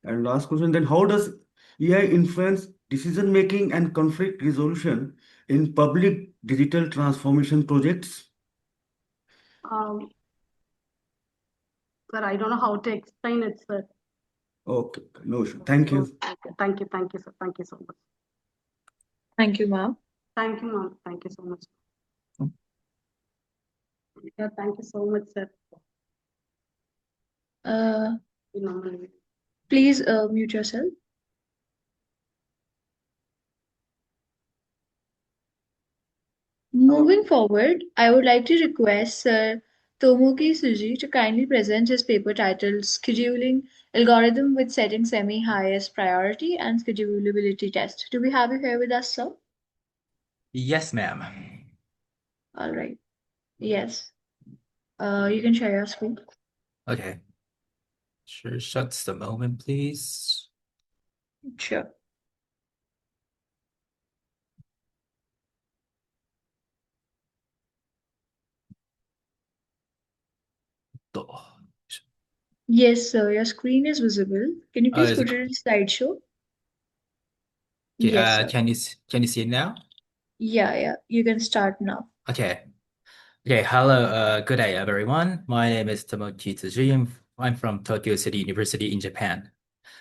Speaker 4: And last question, then how does AI influence decision making and conflict resolution in public digital transformation projects?
Speaker 5: Sir, I don't know how to explain it, sir.
Speaker 4: Okay, no issue. Thank you.
Speaker 5: Okay. Thank you, sir. Thank you so much.
Speaker 1: Thank you, ma'am.
Speaker 5: Thank you, ma'am. Thank you so much. Yeah, thank you so much, sir.
Speaker 1: Uh,
Speaker 5: Normally.
Speaker 1: please mute yourself. Moving forward, I would like to request Sir Tomoki Suji to kindly present his paper titled Scheduling Algorithm with Setting Semi-Highest Priority and Schedulability Test. Do we have you here with us, sir?
Speaker 6: Yes, ma'am.
Speaker 1: All right. Yes. You can share your screen.
Speaker 6: Okay. Sure, shuts the moment, please.
Speaker 1: Sure. Yes, sir. Your screen is visible. Can you please
Speaker 6: Is
Speaker 1: put
Speaker 6: it
Speaker 1: it in slideshow? Yes, sir.
Speaker 6: can you see it now?
Speaker 1: Yeah. You can start now.
Speaker 6: Okay. Hello, good day, everyone. My name is Tomoki Tsuji. I'm from Tokyo City University in Japan.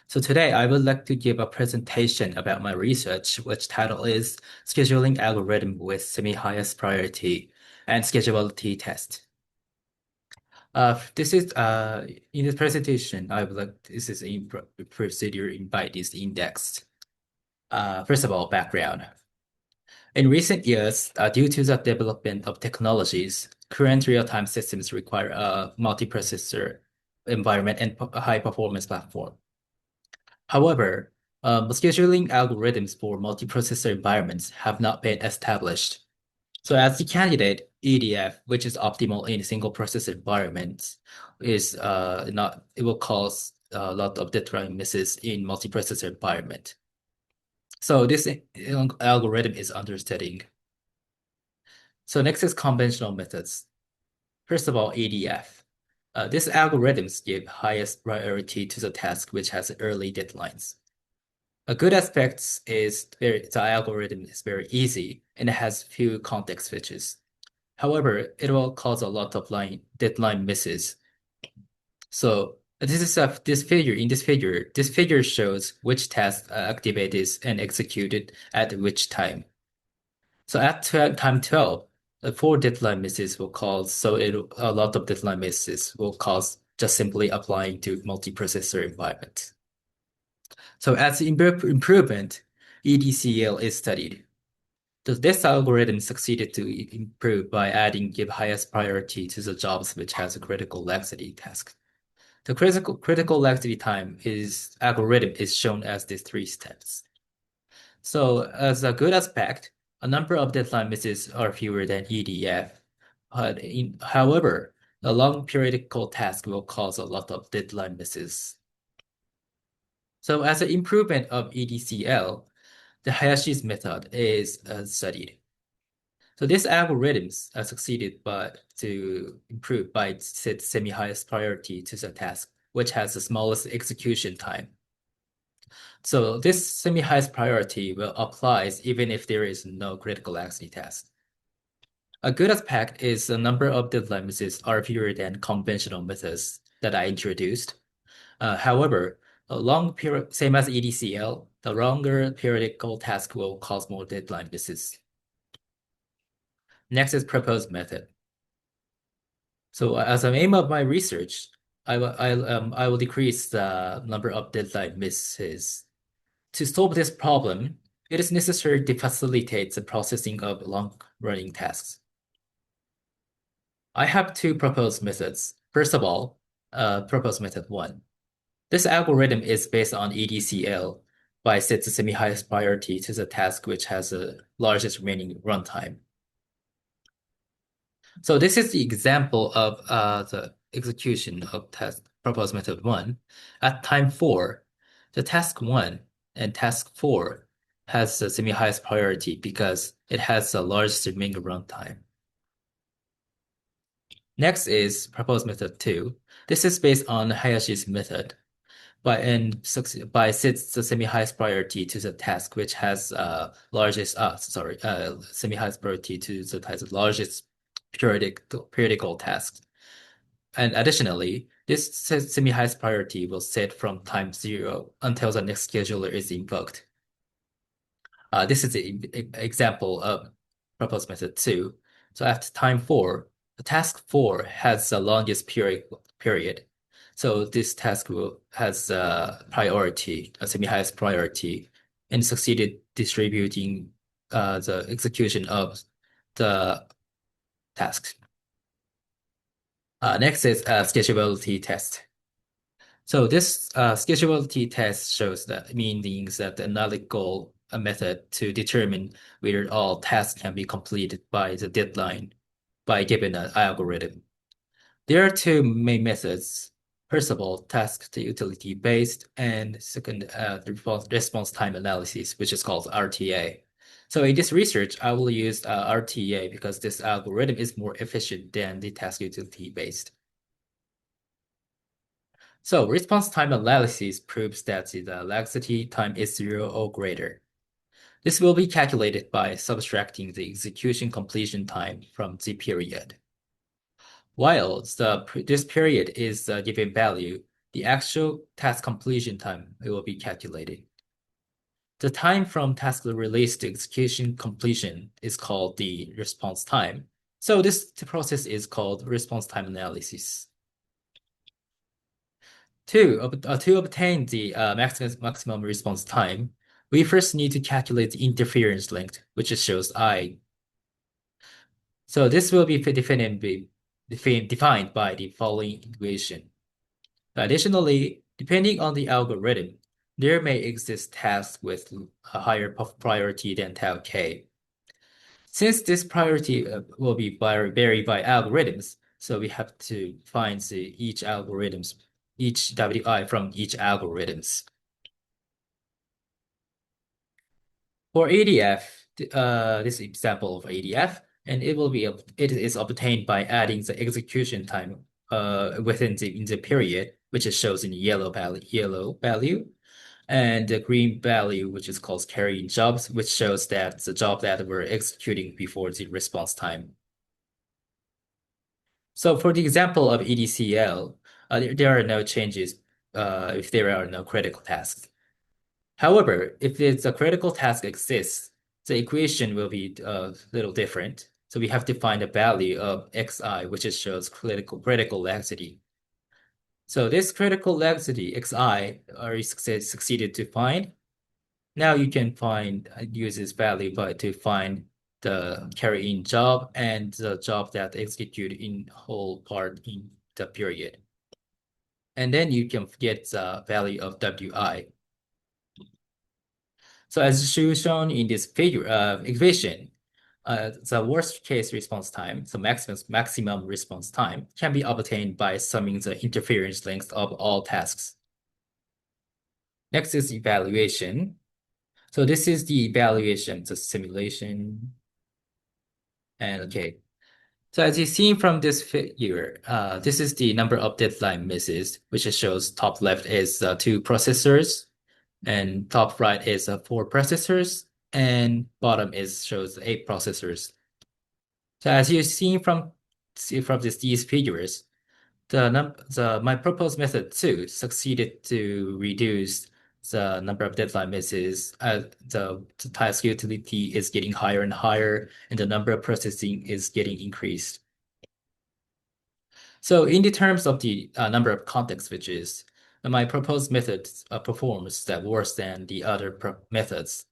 Speaker 6: So today I would like to give a presentation about my research, which title is Scheduling Algorithm with Semi-Highest Priority and Schedulability Test. This is in this presentation, this is a procedure by this index. First of all, background. In recent years, due to the development of technologies, current real-time systems require a multiprocessor environment and a high-performance platform. However, scheduling algorithms for multiprocessor environments have not been established. So as the candidate, EDF, which is optimal in single processor environments, is not, it will cause a lot of deadline misses in multiprocessor environment. So this algorithm is under studying. So next is conventional methods. First of all, EDF. These algorithms give highest priority to the task which has early deadlines. A good aspect is the algorithm is very easy and it has few context switches. However, it will cause a lot of deadline misses. So this figure shows which task activated and executed at which time. So at time 12, the 4 deadline misses will cause, a lot of deadline misses will cause just simply applying to multiprocessor environment. So as improvement, EDCL is studied. This algorithm succeeded to improve by give highest priority to the jobs which has a critical laxity task. The critical laxity time algorithm is shown as these 3 steps. So as a good aspect, a number of deadline misses are fewer than EDF. However, a long periodical task will cause a lot of deadline misses. So as an improvement of EDCL, the Hayashi's method is studied. So this algorithms succeeded to improve by set semi-highest priority to the task, which has the smallest execution time. So this semi-highest priority will apply even if there is no critical accuracy task. A good aspect is the number of deadline misses are fewer than conventional methods that I introduced. However, a long period, same as EDCL, the longer periodical task will cause more deadline misses. Next is proposed method. So as an aim of my research, I will decrease the number of deadline misses. To solve this problem, it is necessary to facilitate the processing of long-running tasks. I have two proposed methods. First of all, proposed method 1. This algorithm is based on EDCL by sets the semi-highest priority to the task which has the largest remaining runtime. So this is the example of the execution of task proposed method 1. At time 4, the task 1 and task 4 has the semi-highest priority because it has the largest remaining runtime. Next is proposed method 2. This is based on Hayashi's method by sets the semi-highest priority to the task which has semi-highest priority to the task largest periodical task. And additionally, this semi-highest priority will set from time 0 until the next scheduler is invoked. This is the example of proposed method 2. So after time 4, the task 4 has the longest period. So this task has a semi-highest priority, and succeeded distributing the execution of the tasks. Next is a schedulability test. So this schedulability test shows the meanings that the analytical method to determine whether all tasks can be completed by the deadline by given an algorithm. There are two main methods. First of all, task to utility based, and second, response time analysis, which is called RTA. So in this research, I will use RTA because this algorithm is more efficient than the task utility based. So response time analysis proves that the laxity time is 0 or greater. This will be calculated by subtracting the execution completion time from the period. While this period is a given value, the actual task completion time will be calculated. The time from task release to execution completion is called the response time. So this process is called response time analysis. To obtain the maximum response time, we first need to calculate the interference length, which shows I. So this will be defined by the following equation. Additionally, depending on the algorithm, there may exist tasks with a higher priority than tau k. Since this priority will be vary by algorithms, so we have to find each WI from each algorithms. For ADF, this example of ADF, and it is obtained by adding the execution time within the period, which is shows in yellow value, and the green value, which is called carrying jobs, which shows that the job that we're executing before the response time. So for the example of EDCL, there are no changes if there are no critical tasks. However, if a critical task exists, the equation will be a little different. So we have to find a value of xi, which shows critical laxity. So this critical laxity xi are succeeded to find. Now you can use this value to find the carry-in job and the job that execute in whole part in the period. And then you can get the value of wi. So as shown in this figure equation, the worst case response time, so maximum response time, can be obtained by summing the interference length of all tasks. Next is evaluation. So this is the evaluation, the simulation. And okay. So as you see from this figure, this is the number of deadline misses, which shows top left is 2 processors, and top right is 4 processors, and bottom is shows 8 processors. So as you see from these figures, my proposed method 2 succeeded to reduce the number of deadline misses. The task utility is getting higher and higher, and the number of processing is getting increased. So in the terms of the number of context switches, my proposed method performs that worse than the other methods.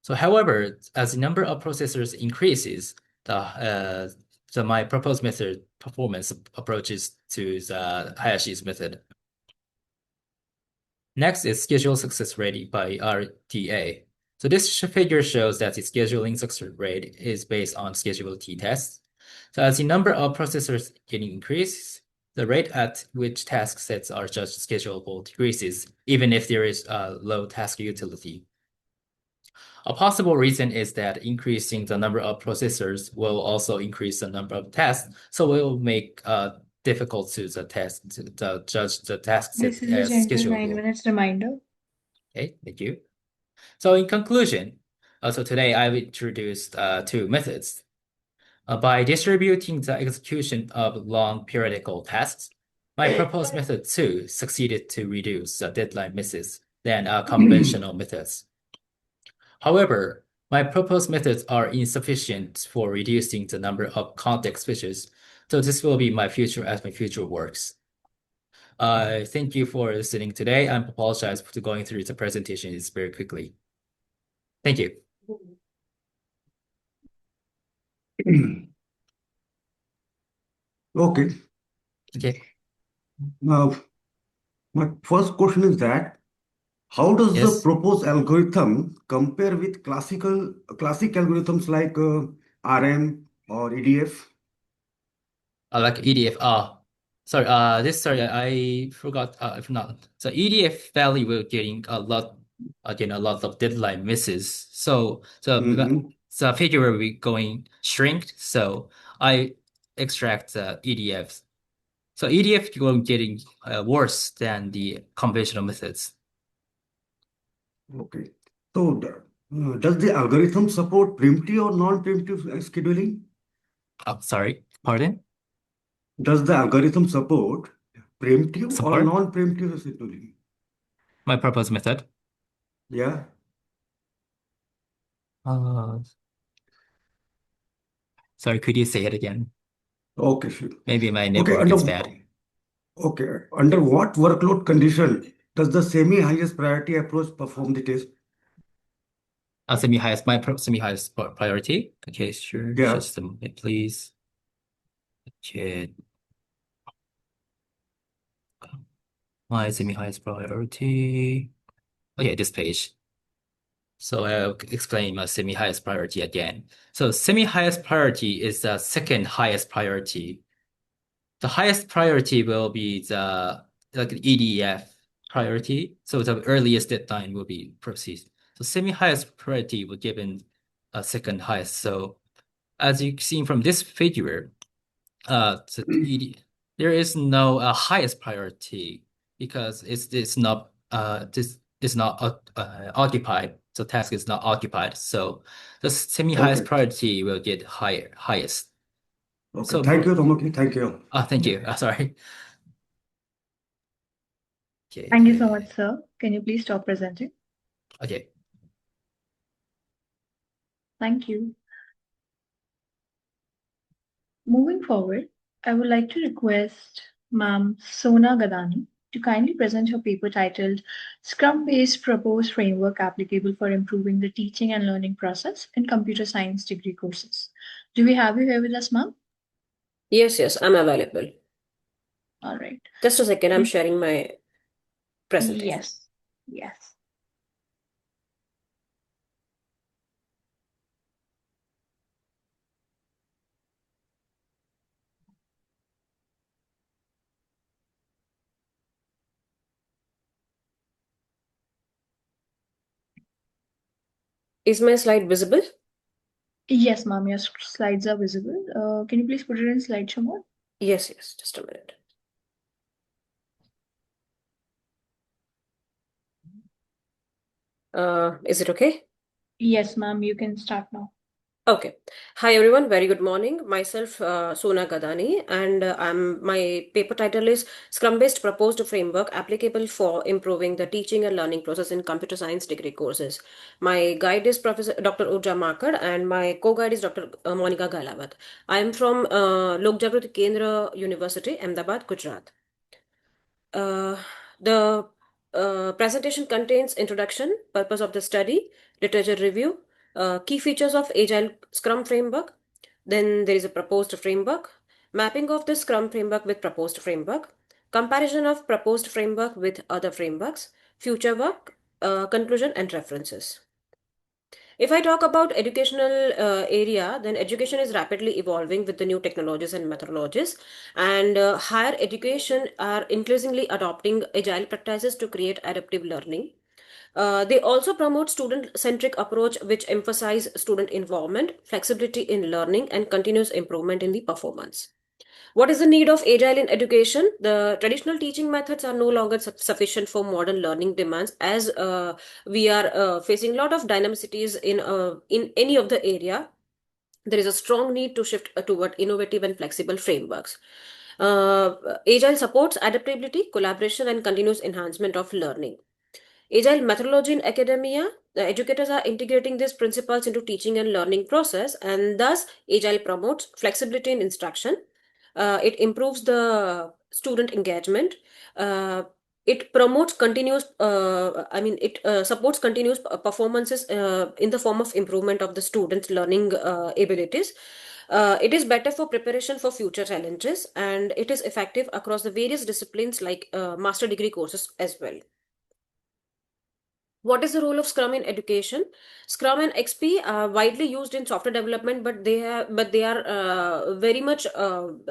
Speaker 6: So however, as the number of processors increases, my proposed method performance approaches to the Hayashi's method. Next is schedule success rate by RTA. So this figure shows that the scheduling success rate is based on schedulability tests. So as the number of processors getting increased, the rate at which task sets are judged schedulable decreases, even if there is a low task utility. A possible reason is that increasing the number of processors will also increase the number of tasks, so it will make difficult to judge the task set
Speaker 1: This is a
Speaker 6: as
Speaker 1: gentle 9
Speaker 6: schedulable.
Speaker 1: minutes reminder.
Speaker 6: Okay, thank you. So in conclusion, so today I've introduced 2 methods. By distributing the execution of long periodical tasks, my proposed method 2 succeeded to reduce the deadline misses than conventional methods. However, my proposed methods are insufficient for reducing the number of context switches, so this will be my future as my future works. Thank you for listening today. I apologize for going through the presentation very quickly. Thank you.
Speaker 4: Okay.
Speaker 6: Okay.
Speaker 4: Now, my first question is that how does the
Speaker 6: Yes.
Speaker 4: proposed algorithm compare with classic algorithms like RM or EDF?
Speaker 6: Like EDF. Sorry. I forgot. If not, so EDF value will getting a lot, again, a lot of deadline misses. So
Speaker 4: Mm-hmm.
Speaker 6: the figure will be going shrink. So I extract the EDF. So EDF will getting worse than the conventional methods.
Speaker 4: Okay. So, does the algorithm support preemptive or non-preemptive scheduling?
Speaker 6: Oh, sorry. Pardon?
Speaker 4: Does the algorithm support preemptive or
Speaker 6: Support
Speaker 4: non-preemptive scheduling?
Speaker 6: my proposed method.
Speaker 4: Yeah.
Speaker 6: Uh, Sorry. Could you say it again?
Speaker 4: Okay, sure.
Speaker 6: Maybe my
Speaker 4: Okay,
Speaker 6: network is bad.
Speaker 4: under what workload condition does the semi-highest priority approach perform the test?
Speaker 6: Semi-highest priority. Okay, sure.
Speaker 4: Yeah.
Speaker 6: Just a moment, please. Okay. My semi-highest priority. Okay, this page. So I'll explain my semi-highest priority again. So semi-highest priority is the second highest priority. The highest priority will be the like EDF priority. So the earliest deadline will be proceed. So semi-highest priority will given a second highest. So as you see from this figure, there is no highest priority because it's not this is not occupied. The task is not occupied. So the semi-highest
Speaker 4: Okay.
Speaker 6: priority will get highest.
Speaker 4: Okay.
Speaker 6: So
Speaker 4: Thank you, Tomoki. Thank you.
Speaker 6: thank you. Sorry. Okay.
Speaker 1: Thank you so much, sir. Can you please stop presenting?
Speaker 6: Okay.
Speaker 1: Thank you. Moving forward, I would like to request Ma'am Sona Gadani to kindly present her paper titled Scrum-Based Proposed Framework Applicable for Improving the Teaching and Learning Process in Computer Science Degree Courses. Do we have you here with us, ma'am?
Speaker 7: Yes, I'm available.
Speaker 1: All right.
Speaker 7: Just a second, I'm sharing my presentation.
Speaker 1: Yes. Yes.
Speaker 7: Is my slide visible?
Speaker 1: Yes, ma'am, your slides are visible. Can you please put it in slideshow mode?
Speaker 7: Yes, just a minute. Is it okay?
Speaker 1: Yes, ma'am, you can start now.
Speaker 7: Okay. Hi, everyone. Very good morning. Myself, Sona Gadani, and my paper title is Scrum-Based Proposed Framework Applicable for Improving the Teaching and Learning Process in Computer Science Degree Courses. My guide is Professor Dr. Urja Makad, and my co-guide is Dr. Monica Galawat. I am from Lok Jagrati Kendra University, Ahmedabad, Gujarat. The presentation contains introduction, purpose of the study, literature review, key features of Agile Scrum framework. Then there is a proposed framework, mapping of the Scrum framework with proposed framework, comparison of proposed framework with other frameworks, future work, conclusion and references. If I talk about educational area, then education is rapidly evolving with the new technologies and methodologies, and higher education are increasingly adopting agile practices to create adaptive learning. They also promote student-centric approach, which emphasize student involvement, flexibility in learning, and continuous improvement in the performance. What is the need of agile in education? The traditional teaching methods are no longer sufficient for modern learning demands, as we are facing a lot of dynamicities in any of the area. There is a strong need to shift toward innovative and flexible frameworks. Agile supports adaptability, collaboration, and continuous enhancement of learning. Agile methodology in academia, the educators are integrating these principles into teaching and learning process, and thus Agile promotes flexibility in instruction. It improves the student engagement. Uh, it promotes continuous, it supports continuous performances in the form of improvement of the students' learning abilities. It is better for preparation for future challenges, and it is effective across the various disciplines like master degree courses as well. What is the role of Scrum in education? Scrum and XP are widely used in software development, but they are very much but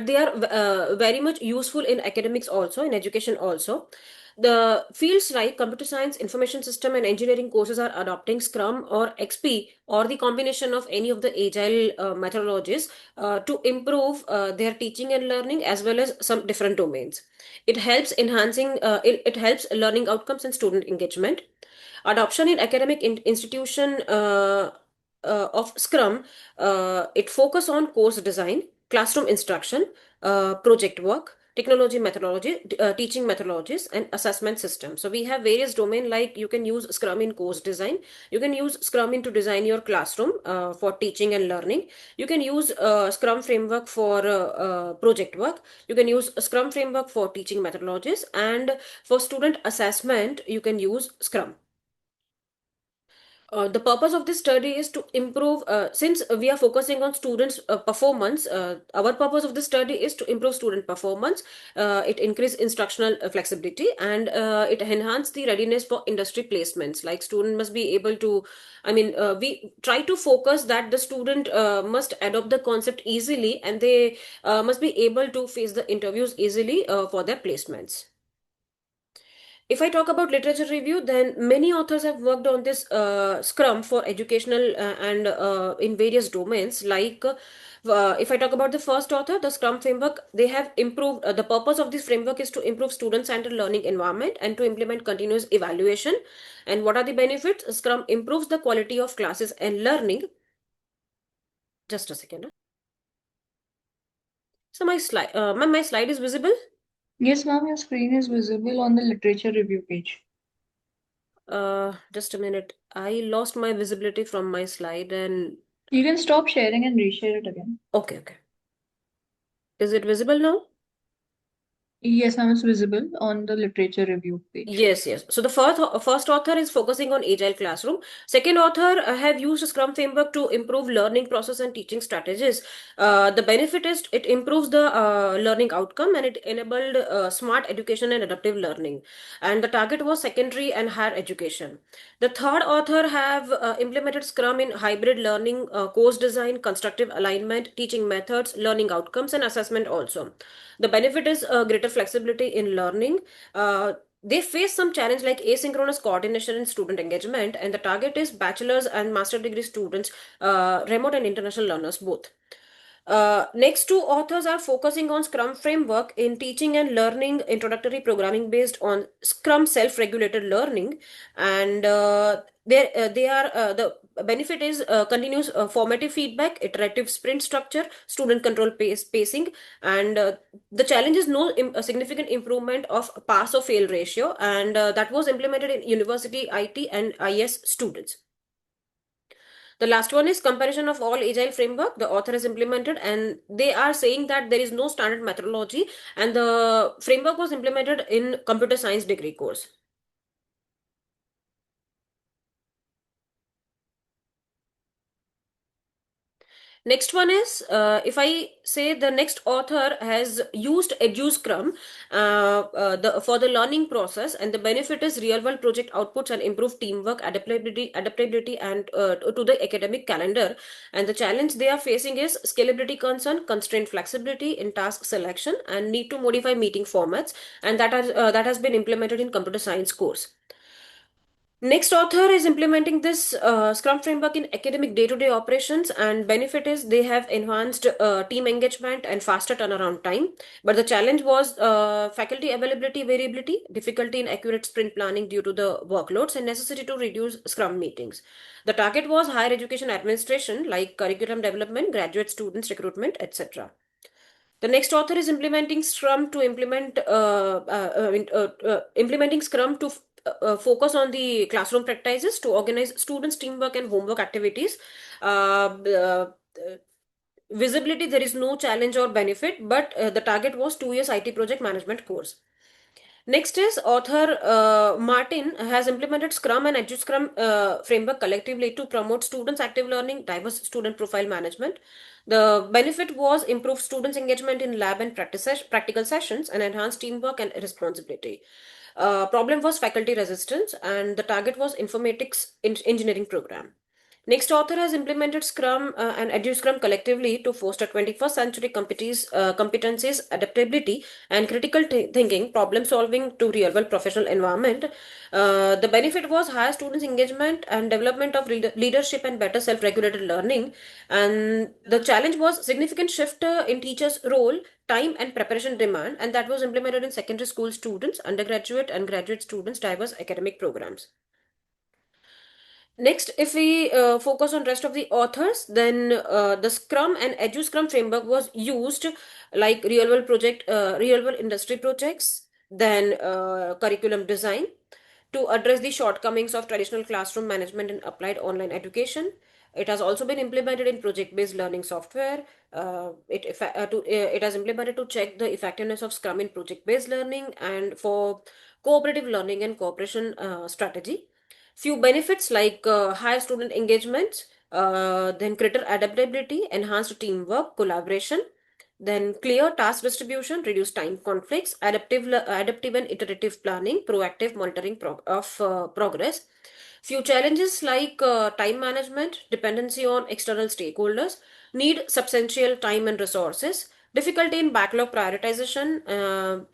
Speaker 7: they are very much useful in academics also, in education also. The fields like computer science, information system, and engineering courses are adopting Scrum or XP or the combination of any of the agile methodologies to improve their teaching and learning as well as some different domains. It helps learning outcomes and student engagement. Adoption in academic institution of Scrum, it focus on course design, classroom instruction, project work, technology methodology, teaching methodologies, and assessment systems. So we have various domain, like you can use Scrum in course design. You can use Scrum in to design your classroom for teaching and learning. You can use Scrum framework for project work. You can use a Scrum framework for teaching methodologies, and for student assessment, you can use Scrum. The purpose of this study is to improve, since we are focusing on students' performance, our purpose of this study is to improve student performance. It increase instructional flexibility, and it enhance the readiness for industry placements. Like student must be able to, we try to focus that the student must adopt the concept easily, and they must be able to face the interviews easily for their placements. If I talk about literature review, then many authors have worked on this Scrum for educational and in various domains. If I talk about the first author, the Scrum framework, they have improved. The purpose of this framework is to improve student-centered learning environment and to implement continuous evaluation. And what are the benefits? Scrum improves the quality of classes and learning. Just a second. So my slide is visible.
Speaker 1: Yes, ma'am, your screen is visible on the literature review page.
Speaker 7: Just a minute. I lost my visibility from my slide, and
Speaker 1: You can stop sharing and reshare it again.
Speaker 7: okay. Is it visible now?
Speaker 1: Yes, ma'am, it's visible on the literature review page.
Speaker 7: Yes. So the first author is focusing on Agile Classroom. Second author have used Scrum framework to improve learning process and teaching strategies. The benefit is it improves the learning outcome, and it enabled smart education and adaptive learning. And the target was secondary and higher education. The third author have implemented Scrum in hybrid learning, course design, constructive alignment, teaching methods, learning outcomes, and assessment also. The benefit is greater flexibility in learning. they face some challenge like asynchronous coordination and student engagement, and the target is bachelor's and master degree students, remote and international learners both. Next two authors are focusing on Scrum framework in teaching and learning introductory programming based on Scrum self-regulated learning, and they are the benefit is continuous formative feedback, iterative sprint structure, student control pacing, and the challenge is no a significant improvement of pass or fail ratio, and that was implemented in university IT and IS students. The last one is comparison of all agile framework the author has implemented, and they are saying that there is no standard methodology, and the framework was implemented in computer science degree course. Next one is, if I say the next author has used EduScrum for the learning process, and the benefit is real world project outputs and improved teamwork, adaptability, and to the academic calendar. And the challenge they are facing is scalability concern, constraint flexibility in task selection, and need to modify meeting formats, and that has been implemented in computer science course. Next author is implementing this Scrum framework in academic day-to-day operations, and benefit is they have enhanced team engagement and faster turnaround time. But the challenge was faculty availability variability, difficulty in accurate sprint planning due to the workloads, and necessity to reduce Scrum meetings. The target was higher education administration like curriculum development, graduate students recruitment, etc. The next author is implementing Scrum to implementing Scrum to focus on the classroom practices to organize students' teamwork and homework activities. Visibility, there is no challenge or benefit, but the target was 2 years IT project management course. Next is author Martin has implemented Scrum and EduScrum framework collectively to promote students' active learning, diverse student profile management. The benefit was improved students' engagement in lab and practical sessions and enhanced teamwork and responsibility. Problem was faculty resistance, and the target was informatics engineering program. Next author has implemented Scrum and EduScrum collectively to foster 21st century competencies, adaptability, and critical thinking, problem solving to real world professional environment. The benefit was higher students' engagement and development of leadership and better self regulated learning. And the challenge was significant shift in teachers' role, time, and preparation demand, and that was implemented in secondary school students, undergraduate, and graduate students' diverse academic programs. Next, if we focus on rest of the authors, then the Scrum and EduScrum framework was used like real world industry projects, then curriculum design to address the shortcomings of traditional classroom management and applied online education. It has also been implemented in project-based learning software. It has implemented to check the effectiveness of Scrum in project-based learning and for cooperative learning and cooperation strategy. Few benefits like higher student engagement, then greater adaptability, enhanced teamwork, collaboration, then clear task distribution, reduced time conflicts, adaptive and iterative planning, proactive monitoring of progress. Few challenges like time management, dependency on external stakeholders, need substantial time and resources, difficulty in backlog prioritization,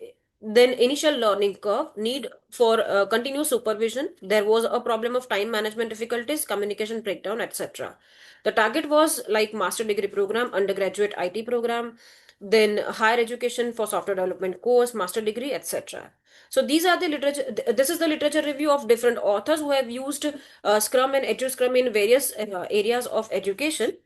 Speaker 7: then initial learning curve, need for continuous supervision. There was a problem of time management difficulties, communication breakdown, etc. The target was like master degree program, undergraduate IT program, then higher education for software development course, master degree, etc. So these are the literature. This is the literature review of different authors who have used Scrum and EduScrum in various areas of education.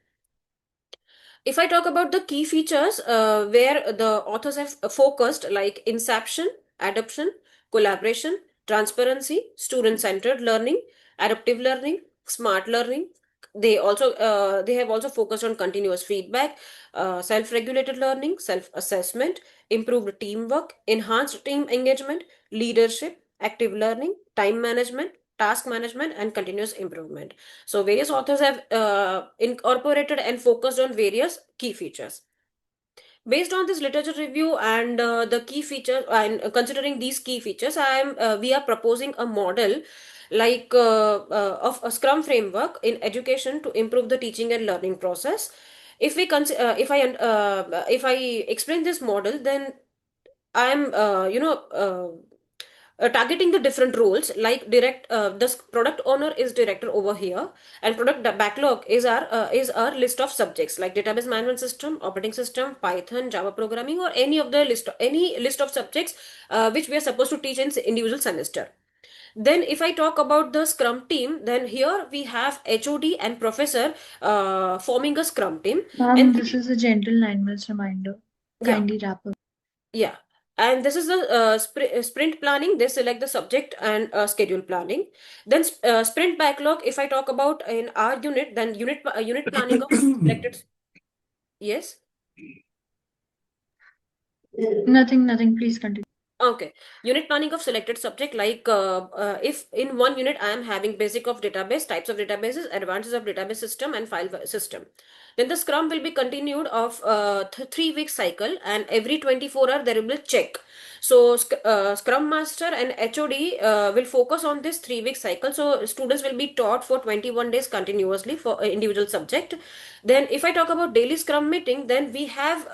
Speaker 7: If I talk about the key features where the authors have focused, like inception, adoption, collaboration, transparency, student-centered learning, adaptive learning, smart learning. They have also focused on continuous feedback, self-regulated learning, self-assessment, improved teamwork, enhanced team engagement, leadership, active learning, time management, task management, and continuous improvement. So various authors have incorporated and focused on various key features. Based on this literature review and the key features, and considering these key features, we are proposing a model like of a Scrum framework in education to improve the teaching and learning process. If I explain this model, then I'm targeting the different roles, like this product owner is director over here, and product backlog is our list of subjects like database management system, operating system, Python, Java programming, or any list of subjects which we are supposed to teach in individual semester. Then if I talk about the scrum team, then here we have HOD and professor forming a scrum team.
Speaker 1: Ma'am,
Speaker 7: And
Speaker 1: this is a gentle 9 minutes reminder.
Speaker 7: yeah,
Speaker 1: Kindly wrap up.
Speaker 7: yeah. And this is the sprint planning. They select the subject and schedule planning. Then sprint backlog, if I talk about in our unit, then unit planning of selected. Yes.
Speaker 1: Nothing. Please continue.
Speaker 7: Okay, unit planning of selected subject, like if in one unit I am having basic of database, types of databases, advantages of database system, and file system, then the scrum will be continued of 3 week cycle, and every 24 hour there will be check. So scrum master and HOD will focus on this 3 week cycle. So students will be taught for 21 days continuously for individual subject. Then if I talk about daily scrum meeting, then we have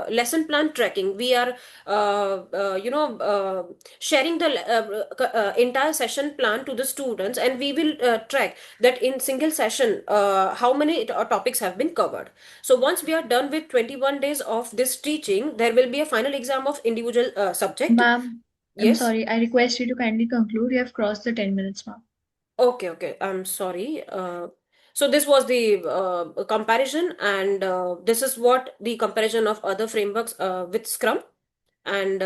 Speaker 7: lesson plan tracking. We are sharing the entire session plan to the students, and we will track that in single session how many topics have been covered. So once we are done with 21 days of this teaching, there will be a final exam of individual subject.
Speaker 1: Ma'am, I'm
Speaker 7: Yes.
Speaker 1: sorry. I request you to kindly conclude. You have crossed the 10 minutes, ma'am.
Speaker 7: Okay. I'm sorry. So this was the comparison, and this is what the comparison of other frameworks with Scrum, and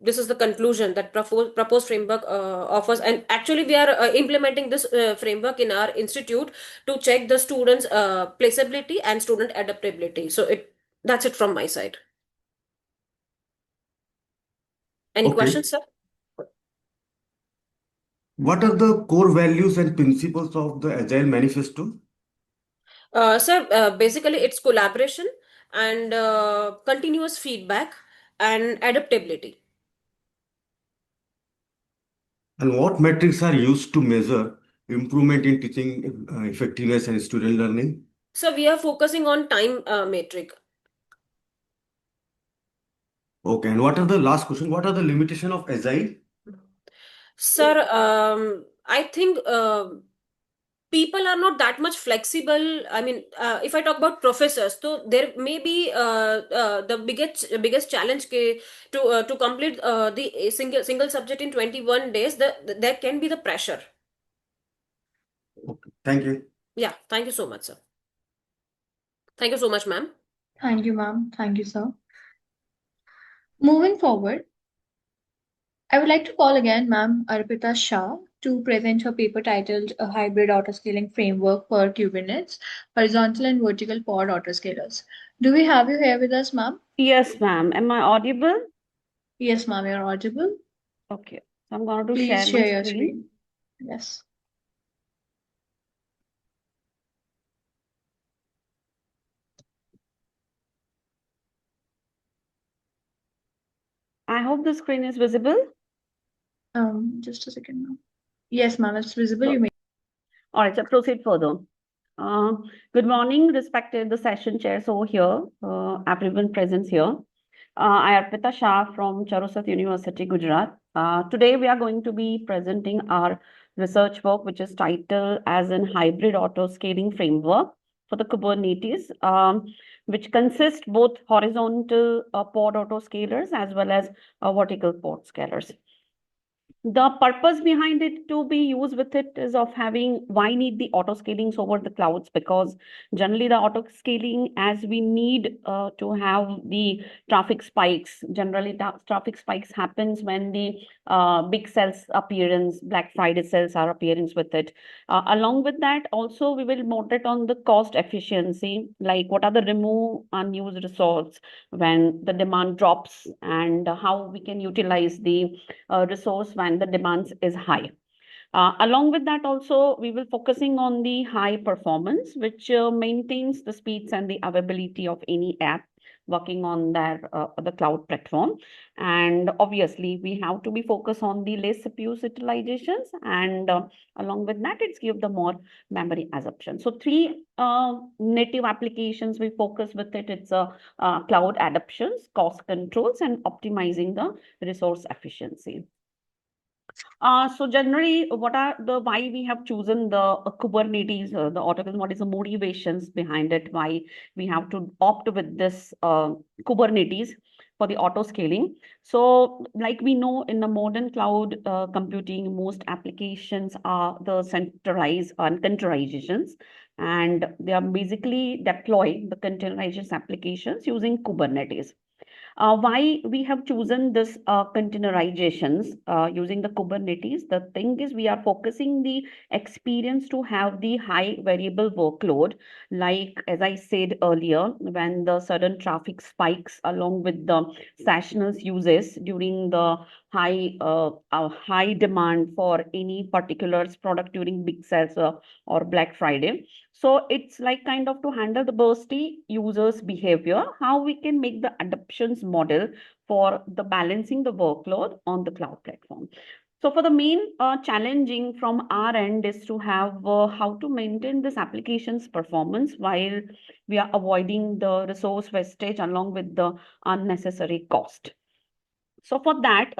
Speaker 7: this is the conclusion that proposed framework offers. And actually, we are implementing this framework in our institute to check the students' placeability and student adaptability. So that's it from my side. Any
Speaker 4: Okay.
Speaker 7: questions, sir?
Speaker 4: What are the core values and principles of the Agile Manifesto?
Speaker 7: Sir, basically it's collaboration and continuous feedback and adaptability.
Speaker 4: And what metrics are used to measure improvement in teaching effectiveness and student learning?
Speaker 7: So we are focusing on time metric.
Speaker 4: Okay, and what are the last question? What are the limitation of Agile?
Speaker 7: Sir, I think people are not that much flexible. I mean, if I talk about professors, so there may be the biggest challenge to complete the single subject in 21 days. There can be the pressure.
Speaker 4: Okay, thank you.
Speaker 7: Yeah, thank you so much, sir. Thank you so much, ma'am.
Speaker 1: Thank you, ma'am. Thank you, sir. Moving forward, I would like to call again Ma'am Arpita Shah to present her paper titled A Hybrid Autoscaling Framework for Kubernetes, Horizontal and Vertical Pod Autoscalers. Do we have you here with us, ma'am?
Speaker 8: Yes, ma'am. Am I audible?
Speaker 1: Yes, ma'am, you're audible.
Speaker 8: Okay. So I'm going to
Speaker 1: Please
Speaker 8: share
Speaker 1: share
Speaker 8: my
Speaker 1: your
Speaker 8: screen.
Speaker 1: screen. Yes.
Speaker 8: I hope the screen is visible.
Speaker 1: Just a second, ma'am. Yes, ma'am, it's visible. You may.
Speaker 8: All right, so proceed further. Good morning, respected the session chairs over here, everyone present here. I am Arpita Shah from Charosat University, Gujarat. Today we are going to be presenting our research work, which is titled as an hybrid auto scaling framework for the Kubernetes, which consists both horizontal pod autoscalers as well as vertical pod scalers. The purpose behind it to be used with it is of having why need the auto scalings over the clouds, because generally the auto scaling, as we need to have the traffic spikes, generally traffic spikes happens when the big sales appearance, Black Friday sales are appearance with it. Along with that, also we will moderate on the cost efficiency, like what are the remove unused resource when the demand drops, and how we can utilize the resource when the demands is high. Along with that, also we will focusing on the high performance, which maintains the speeds and the availability of any app working on their the cloud platform. And obviously we have to be focused on the less CPU utilizations, and along with that it's give the more memory assumption. So three native applications we focus with it. It's cloud adoptions, cost controls, and optimizing the resource efficiency. So generally, why we have chosen the Kubernetes, the autoclaves, what is the motivations behind it, why we have to opt with this Kubernetes for the auto scaling. So like we know in the modern cloud computing, most applications are the centralized containerizations, and they are basically deploy the containerization applications using Kubernetes. Why we have chosen this containerizations using the Kubernetes? The thing is, we are focusing the experience to have the high variable workload. Like as I said earlier, when the sudden traffic spikes along with the sessional uses during the high demand for any particular product during big sales or Black Friday. So it's like kind of to handle the bursty users behavior, how we can make the adoptions model for the balancing the workload on the cloud platform. So for the main challenging from our end is to have how to maintain this application's performance while we are avoiding the resource wastage along with the unnecessary cost. So for that,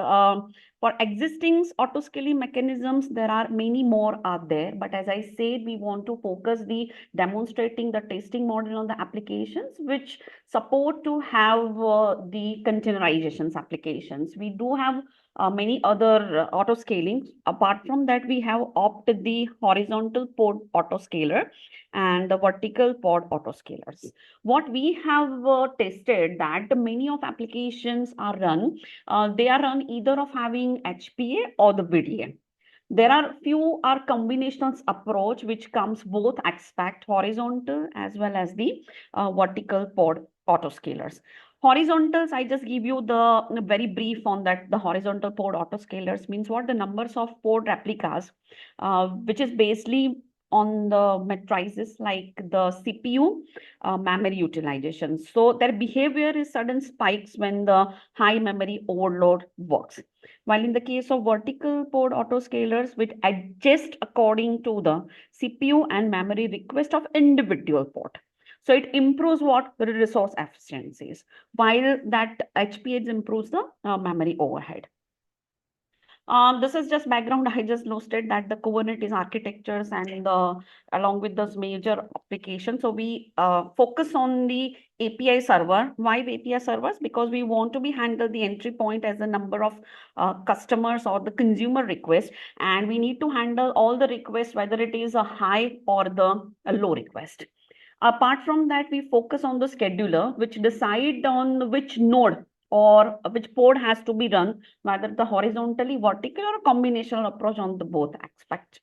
Speaker 8: for existing auto scaling mechanisms, there are many more out there. But as I said, we want to focus the demonstrating the testing model on the applications which support to have the containerizations applications. We do have many other auto scaling. Apart from that, we have opted the horizontal pod autoscaler and the vertical pod autoscalers. What we have tested that many of applications are run, they are run either of having HPA or the VDA. There are few are combinational approach which comes both aspect horizontal as well as the vertical pod autoscalers. Horizontals, I just give you the very brief on that. The horizontal pod autoscalers means what the numbers of pod replicas, which is basically on the matrices like the CPU memory utilization. So their behavior is sudden spikes when the high memory overload works. While in the case of vertical pod autoscalers, which adjust according to the CPU and memory request of individual pod. So it improves what the resource efficiencies, while that HPH improves the memory overhead. This is just background. I just listed that the Kubernetes architectures and along with those major applications. So we focus on the API server. Why API servers? Because we want to be handle the entry point as a number of customers or the consumer request, and we need to handle all the requests, whether it is a high or a low request. Apart from that, we focus on the scheduler, which decide on which node or which pod has to be run, whether the horizontally, vertical, or a combinational approach on the both aspects.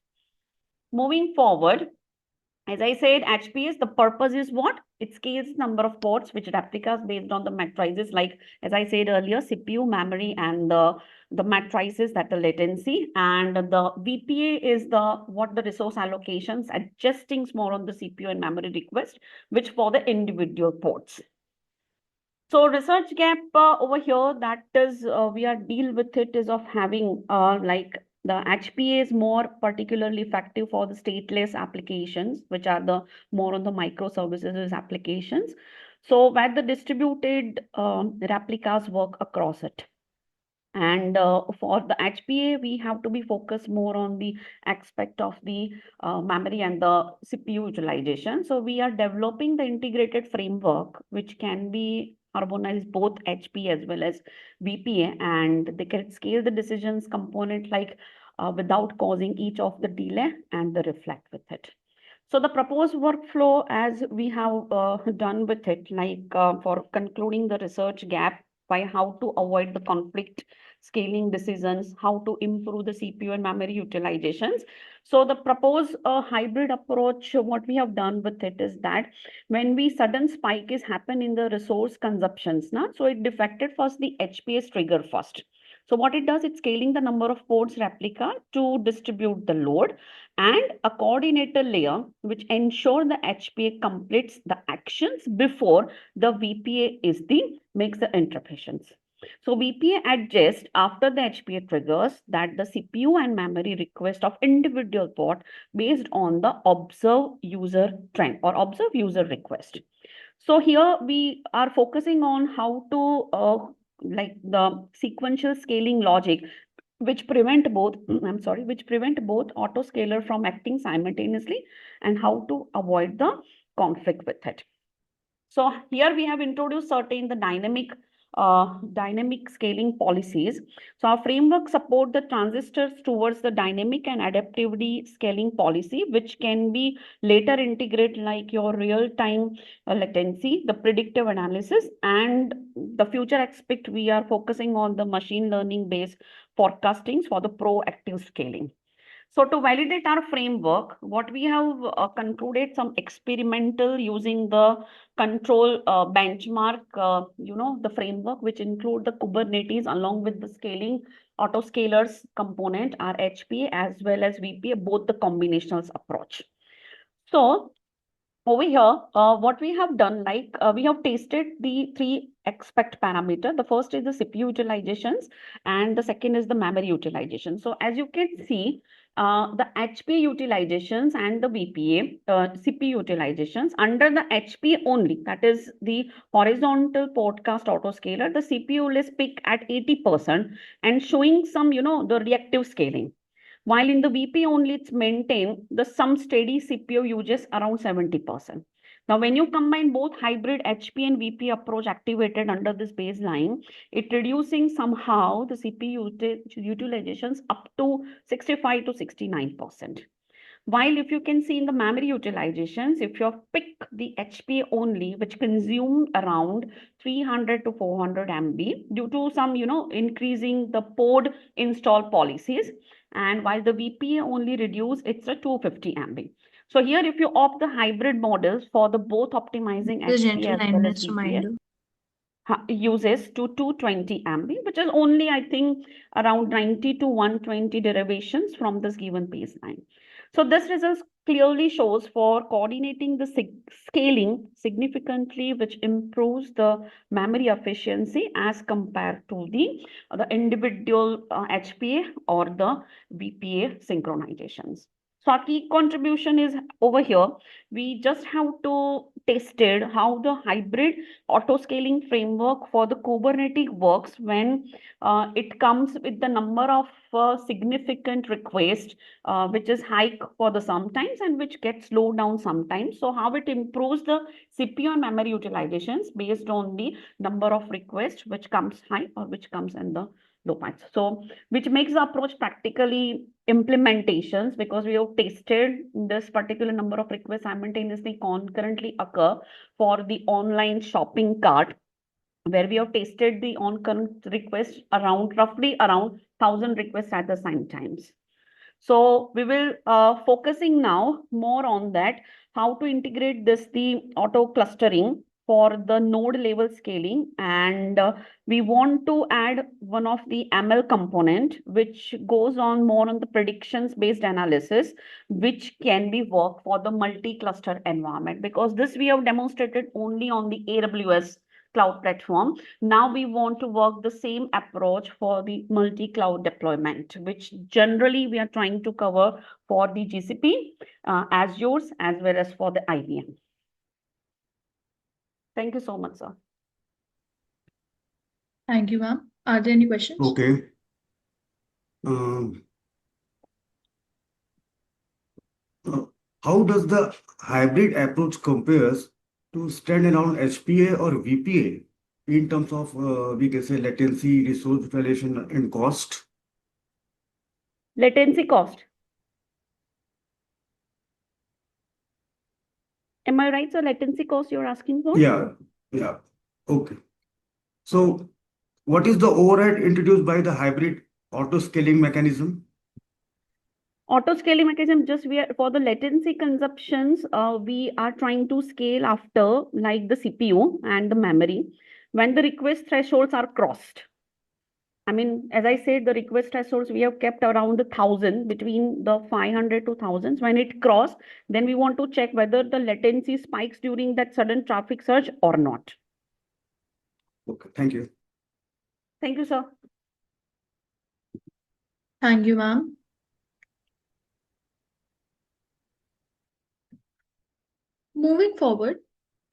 Speaker 8: Moving forward, as I said, HPS, the purpose is what? It scales number of ports which replicas based on the matrices, like, as I said earlier, CPU, memory, and the matrices, that the latency. And the VPA is what the resource allocations, adjusting more on the CPU and memory request, which for the individual ports. So research gap over here, that is, we are deal with it is of having like the HPA is more particularly effective for the stateless applications, which are the more on the microservices applications. So where the distributed replicas work across it. And for the HPA, we have to be focused more on the aspect of the memory and the CPU utilization. So we are developing the integrated framework, which can be harmonize both HP as well as VPA, and they can scale the decisions component like without causing each of the delay and the reflect with it. So the proposed workflow, as we have done with it, like for concluding the research gap by how to avoid the conflict scaling decisions, how to improve the CPU and memory utilizations. So the proposed hybrid approach, what we have done with it is that when we sudden spike is happen in the resource consumptions, so it defected first the HPS trigger first. So what it does, it's scaling the number of ports replica to distribute the load, and a coordinator layer which ensure the HPA completes the actions before the VPA makes the interpretations. So VPA adjusts after the HPA triggers that the CPU and memory request of individual pod based on the observe user trend or observe user request. So here we are focusing on how to like the sequential scaling logic which prevent both, which prevent both autoscaler from acting simultaneously and how to avoid the conflict with it. So here we have introduced certain the dynamic scaling policies. So our framework support the transistors towards the dynamic and adaptivity scaling policy, which can be later integrate like your real-time latency, the predictive analysis, and the future aspect we are focusing on the machine learning based forecastings for the proactive scaling. So to validate our framework, what we have concluded some experimental using the control benchmark, the framework, which include the Kubernetes along with the scaling autoscalers component, our HPA as well as VPA, both the combinational approach. So over here, what we have done, we have tested the three expect parameter. The first is the CPU utilizations, and the second is the memory utilization. So as you can see, the HP utilizations and the VPA CPU utilizations under the HP only, that is the horizontal podcast autoscaler, the CPU will peak at 80% and showing some, the reactive scaling. While in the VP only, it's maintained the some steady CPU uses around 70%. Now, when you combine both hybrid HP and VP approach activated under this baseline, it reducing somehow the CPU utilizations up to 65 to 69%. While if you can see in the memory utilizations, if you pick the HP only, which consume around 300 to 400 MB due to some, increasing the pod install policies. And while the VPA only reduce, it's a 250 MB. So here, if you opt the hybrid models for the both optimizing
Speaker 1: The
Speaker 8: HP
Speaker 1: gentle
Speaker 8: as
Speaker 1: 9
Speaker 8: well as
Speaker 1: minutes
Speaker 8: VPA,
Speaker 1: reminder.
Speaker 8: uses to 220 MB, which is only, I think, around 90 to 120 derivations from this given baseline. So this result clearly shows for coordinating the scaling significantly, which improves the memory efficiency as compared to the individual HPA or the VPA synchronizations. So our key contribution is over here. We just have to tested how the hybrid auto-scaling framework for the Kubernetes works when it comes with the number of significant requests, which is high for the sometimes and which gets slowed down sometimes. So how it improves the CPU and memory utilizations based on the number of requests which comes high or which comes in the low points. So which makes the approach practically implementations, because we have tested this particular number of requests simultaneously concurrently occur for the online shopping cart, where we have tested the on-current requests roughly around 1,000 requests at the same times. So we will focusing now more on that, how to integrate the auto clustering for the node level scaling. And we want to add one of the ML component, which goes on more on the predictions based analysis, which can be work for the multi-cluster environment, because this we have demonstrated only on the AWS cloud platform. Now we want to work the same approach for the multi-cloud deployment, which generally we are trying to cover for the GCP, Azure, as well as for the IBM. Thank you so much, sir.
Speaker 1: Thank you, ma'am. Are there any questions?
Speaker 4: Okay. How does the hybrid approach compares to standalone HPA or VPA in terms of, we can say, latency, resource utilization, and cost?
Speaker 8: Latency cost. Am I right, sir? Latency cost you're asking for?
Speaker 4: Yeah. Okay. So what is the overhead introduced by the hybrid auto scaling mechanism?
Speaker 8: Auto scaling mechanism, just for the latency consumptions, we are trying to scale after like the CPU and the memory when the request thresholds are crossed. I mean, as I said, the request thresholds we have kept around 1,000, between the 500 to 1,000. When it cross, then we want to check whether the latency spikes during that sudden traffic surge or not.
Speaker 4: Okay, thank you.
Speaker 8: Thank you, sir.
Speaker 1: Thank you, ma'am. Moving forward,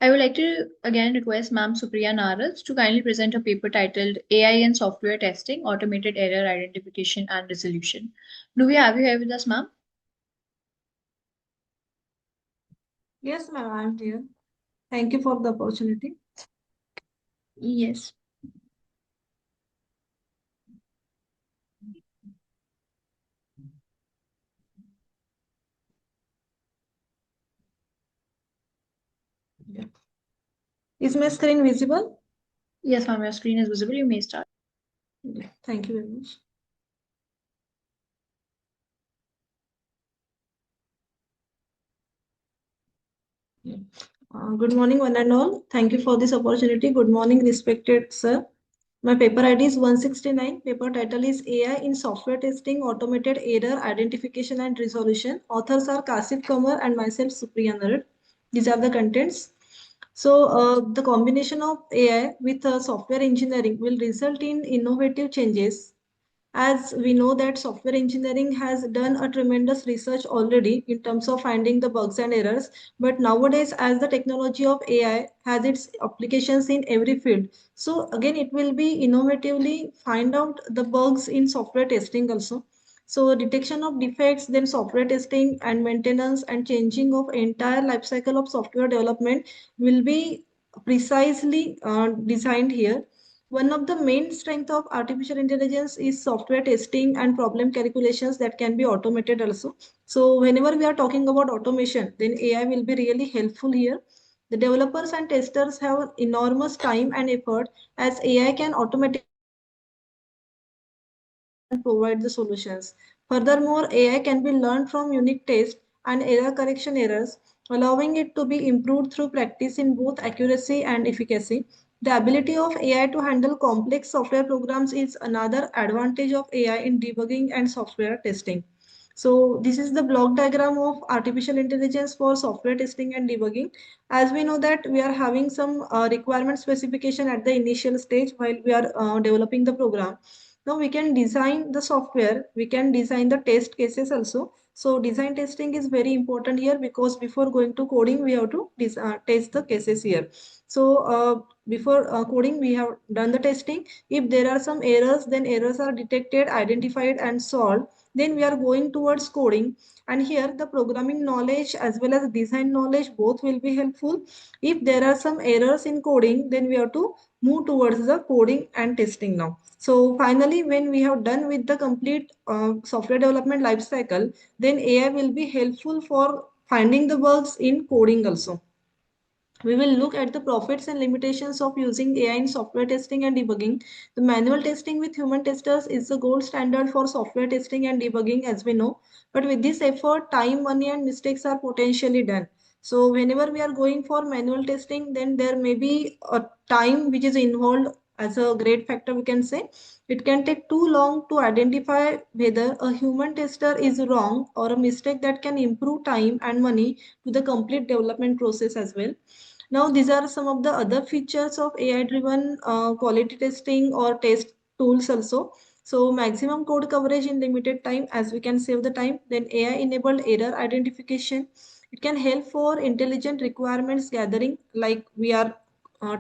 Speaker 1: I would like to again request Ma'am Supriya Naraz to kindly present a paper titled AI and Software Testing, Automated Error Identification and Resolution. Do we have you here with us, ma'am?
Speaker 9: Yes, ma'am, I'm here. Thank you for the opportunity.
Speaker 1: Yes.
Speaker 9: Yeah. Is my screen visible?
Speaker 1: Yes, ma'am, your screen is visible. You may start.
Speaker 9: Yeah. Thank you very much. Yeah. Good morning, one and all. Thank you for this opportunity. Good morning, respected sir. My paper ID is 169. Paper title is AI in Software Testing, Automated Error Identification and Resolution. Authors are Kasif Kamar and myself, Supriya Narad. These are the contents. So the combination of AI with software engineering will result in innovative changes. As we know that software engineering has done a tremendous research already in terms of finding the bugs and errors, but nowadays as the technology of AI has its applications in every field, so again it will be innovatively find out the bugs in software testing also. So detection of defects, then software testing and maintenance and changing of entire life cycle of software development will be precisely designed here. One of the main strength of artificial intelligence is software testing and problem calculations that can be automated also. So whenever we are talking about automation, then AI will be really helpful here. The developers and testers have enormous time and effort as AI can automatically and provide the solutions. Furthermore, AI can be learned from unit tests and error correction errors, allowing it to be improved through practice in both accuracy and efficacy. The ability of AI to handle complex software programs is another advantage of AI in debugging and software testing. So this is the block diagram of artificial intelligence for software testing and debugging. As we know that we are having some requirement specification at the initial stage while we are developing the program. Now we can design the software, we can design the test cases also. So design testing is very important here because before going to coding, we have to test the cases here. So before coding, we have done the testing. If there are some errors, then errors are detected, identified and solved. Then we are going towards coding. And here the programming knowledge as well as design knowledge both will be helpful. If there are some errors in coding, then we have to move towards the coding and testing now. So finally, when we have done with the complete software development life cycle, then AI will be helpful for finding the bugs in coding also. We will look at the profits and limitations of using AI in software testing and debugging. The manual testing with human testers is the gold standard for software testing and debugging, as we know. But with this effort, time, money, and mistakes are potentially done. So whenever we are going for manual testing, then there may be a time which is involved as a great factor, we can say. It can take too long to identify whether a human tester is wrong or a mistake that can improve time and money to the complete development process as well. Now, these are some of the other features of AI-driven quality testing or test tools also. So, maximum code coverage in limited time, as we can save the time. Then AI-enabled error identification. It can help for intelligent requirements gathering, like we are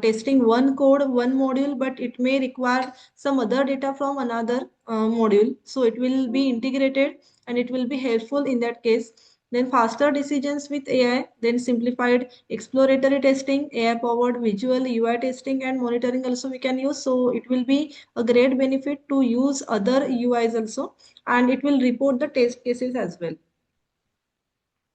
Speaker 9: testing one code, one module, but it may require some other data from another module. So it will be integrated and it will be helpful in that case. Then faster decisions with AI, then simplified exploratory testing, AI powered visual UI testing and monitoring also we can use. So it will be a great benefit to use other UIs also, and it will report the test cases as well.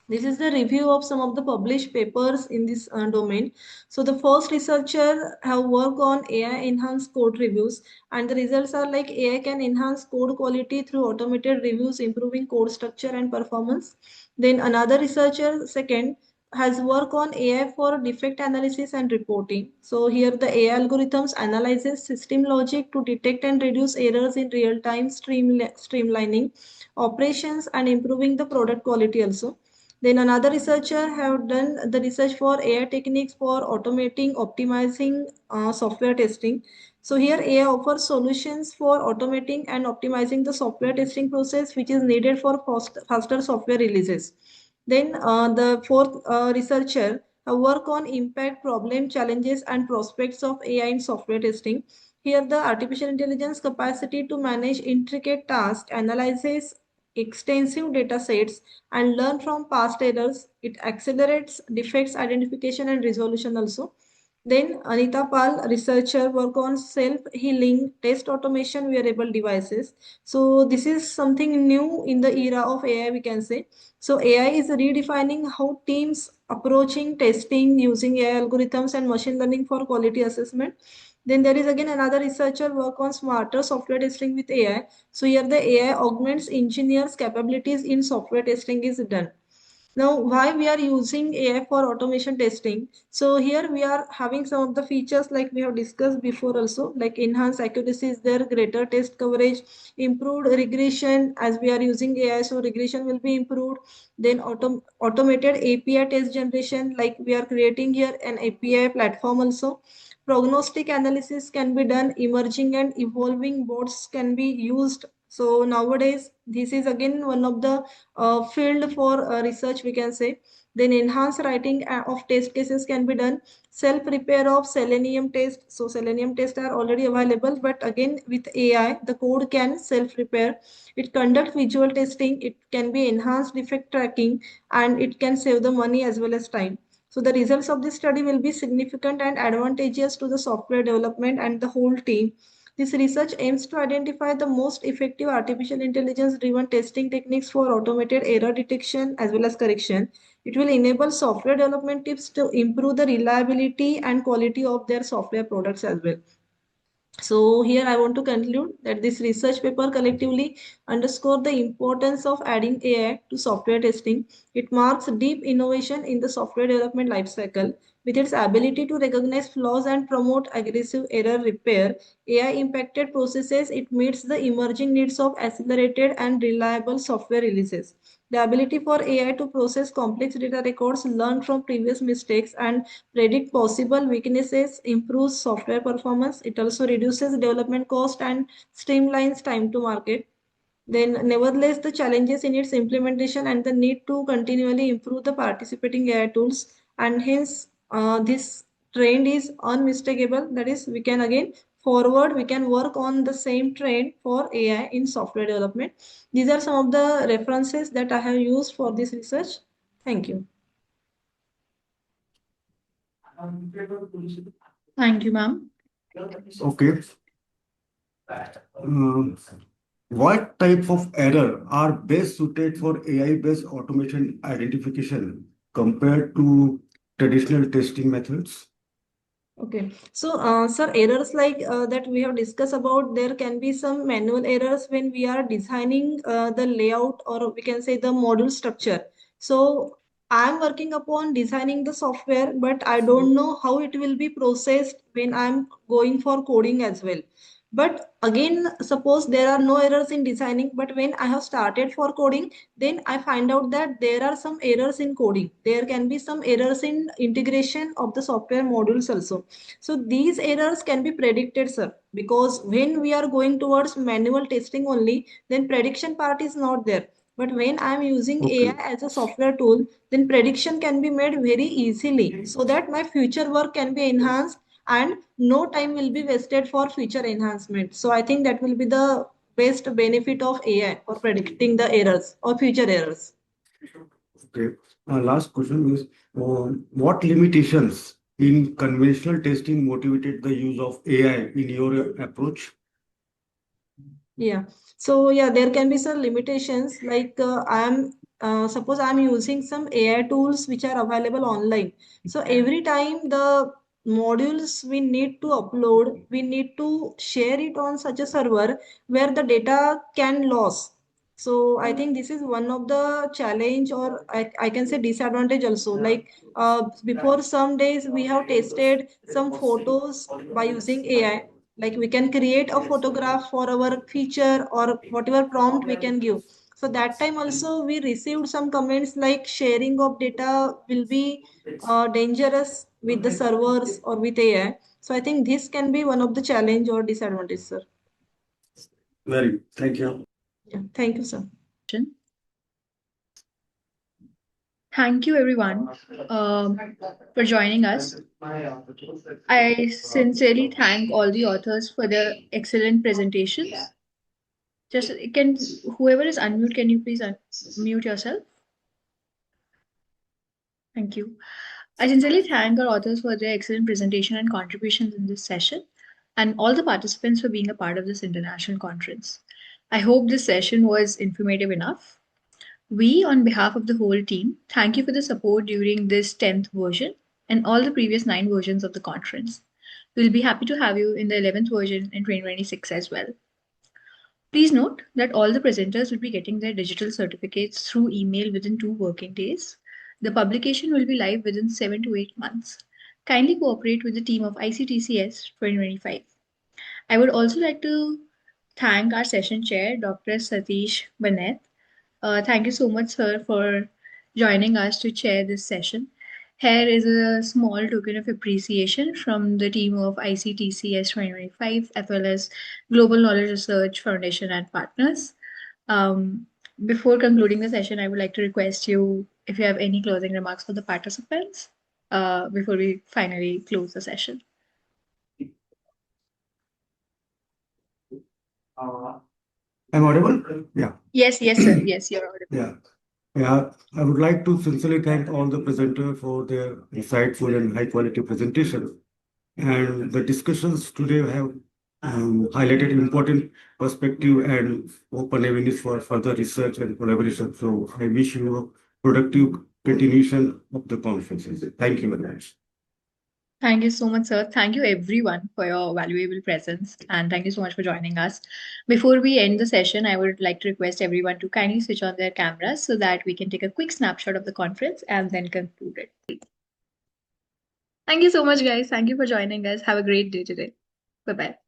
Speaker 9: This is the review of some of the published papers in this domain. So the first researcher have worked on AI enhanced code reviews, and the results are like AI can enhance code quality through automated reviews, improving code structure and performance. Then another researcher, second, has worked on AI for defect analysis and reporting. So here the AI algorithms analyzes system logic to detect and reduce errors in real time, streamlining operations and improving the product quality also. Then another researcher have done the research for AI techniques for automating, optimizing software testing. So here AI offers solutions for automating and optimizing the software testing process, which is needed for faster software releases. Then the fourth researcher work on impact, problem, challenges, and prospects of AI in software testing. Here, the artificial intelligence capacity to manage intricate tasks, analyzes extensive data sets, and learn from past errors. It accelerates defects identification and resolution also. Then Anita Pal, researcher, work on self-healing test automation wearable devices. So this is something new in the era of AI, we can say. So AI is redefining how teams approaching testing using AI algorithms and machine learning for quality assessment. Then there is again another researcher work on smarter software testing with AI. So here the AI augments engineers' capabilities in software testing is done. Now, why we are using AI for automation testing? So here we are having some of the features like we have discussed before also, like enhanced accuracy is there, greater test coverage, improved regression as we are using AI, so regression will be improved. Then automated API test generation, like we are creating here an API platform also. Prognostic analysis can be done, emerging and evolving bots can be used. So nowadays, this is again one of the field for research, we can say. Then enhanced writing of test cases can be done. Self repair of selenium test. So selenium tests are already available, but again with AI, the code can self repair. It conducts visual testing. It can be enhanced defect tracking, and it can save the money as well as time. So the results of this study will be significant and advantageous to the software development and the whole team. This research aims to identify the most effective artificial intelligence driven testing techniques for automated error detection as well as correction. It will enable software development teams to improve the reliability and quality of their software products as well. So here I want to conclude that this research paper collectively underscore the importance of adding AI to software testing. It marks deep innovation in the software development lifecycle. With its ability to recognize flaws and promote aggressive error repair, AI impacted processes, it meets the emerging needs of accelerated and reliable software releases. The ability for AI to process complex data records, learn from previous mistakes, and predict possible weaknesses improves software performance. It also reduces development cost and streamlines time to market. Then, nevertheless, the challenges in its implementation and the need to continually improve the participating AI tools, and hence this trend is unmistakable. That is, we can again forward, we can work on the same trend for AI in software development. These are some of the references that I have used for this research. Thank you.
Speaker 1: Thank you, ma'am.
Speaker 4: Okay. What type of error are best suited for AI-based automation identification compared to traditional testing methods?
Speaker 9: Okay, so sir, errors like that we have discussed about, there can be some manual errors when we are designing the layout, or we can say the module structure. So I'm working upon designing the software, but I don't know how it will be processed when I'm going for coding as well. But again, suppose there are no errors in designing, but when I have started for coding, then I find out that there are some errors in coding. There can be some errors in integration of the software modules also. So these errors can be predicted, sir, because when we are going towards manual testing only, then prediction part is not there. But when I am using AI
Speaker 4: Okay.
Speaker 9: as a software tool, then prediction can be made very easily so that my future work can be enhanced and no time will be wasted for future enhancement. So I think that will be the best benefit of AI for predicting the errors or future errors.
Speaker 4: Okay. Last question is, what limitations in conventional testing motivated the use of AI in your approach?
Speaker 9: Yeah. So yeah, there can be some limitations like suppose I'm using some AI tools which are available online. So every time the modules we need to upload, we need to share it on such a server where the data can lose. So I think this is one of the challenge, or I can say disadvantage also. Like before some days we have tested some photos by using AI, like we can create a photograph for our feature or whatever prompt we can give. So that time also we received some comments like sharing of data will be dangerous with the servers or with AI. So I think this can be one of the challenge or disadvantage, sir.
Speaker 4: Very, thank you.
Speaker 9: Yeah, thank you, sir.
Speaker 1: Thank you, everyone, for joining us. I sincerely thank all the authors for their excellent presentations. Just can whoever is unmute, can you please unmute yourself? Thank you. I sincerely thank our authors for their excellent presentation and contributions in this session, and all the participants for being a part of this international conference. I hope this session was informative enough. We, on behalf of the whole team, thank you for the support during this 10th version and all the previous 9 versions of the conference. We'll be happy to have you in the 11th version in 2026 as well. Please note that all the presenters will be getting their digital certificates through email within 2 working days. The publication will be live within 7 to 8 months. Kindly cooperate with the team of ICTCS 2025. I would also like to thank our session chair, Dr. Satish Banet. Thank you so much, sir, for joining us to chair this session. Here is a small token of appreciation from the team of ICTCS 2025, as well as Global Knowledge Research Foundation and partners. Before concluding the session, I would like to request you if you have any closing remarks for the participants before we finally close the session.
Speaker 4: I'm audible? Yeah.
Speaker 1: Yes, sir. Yes, you're audible.
Speaker 4: Yeah. Yeah, I would like to sincerely thank all the presenters for their insightful and high quality presentation. And the discussions today have highlighted important perspective and open avenues for further research and collaboration. So I wish you a productive continuation of the conferences. Thank you very much.
Speaker 1: Thank you so much, sir. Thank you, everyone, for your valuable presence. And thank you so much for joining us. Before we end the session, I would like to request everyone to kindly switch on their cameras so that we can take a quick snapshot of the conference and then conclude it. Thank you so much, guys. Thank you for joining us. Have a great day today. Bye-bye.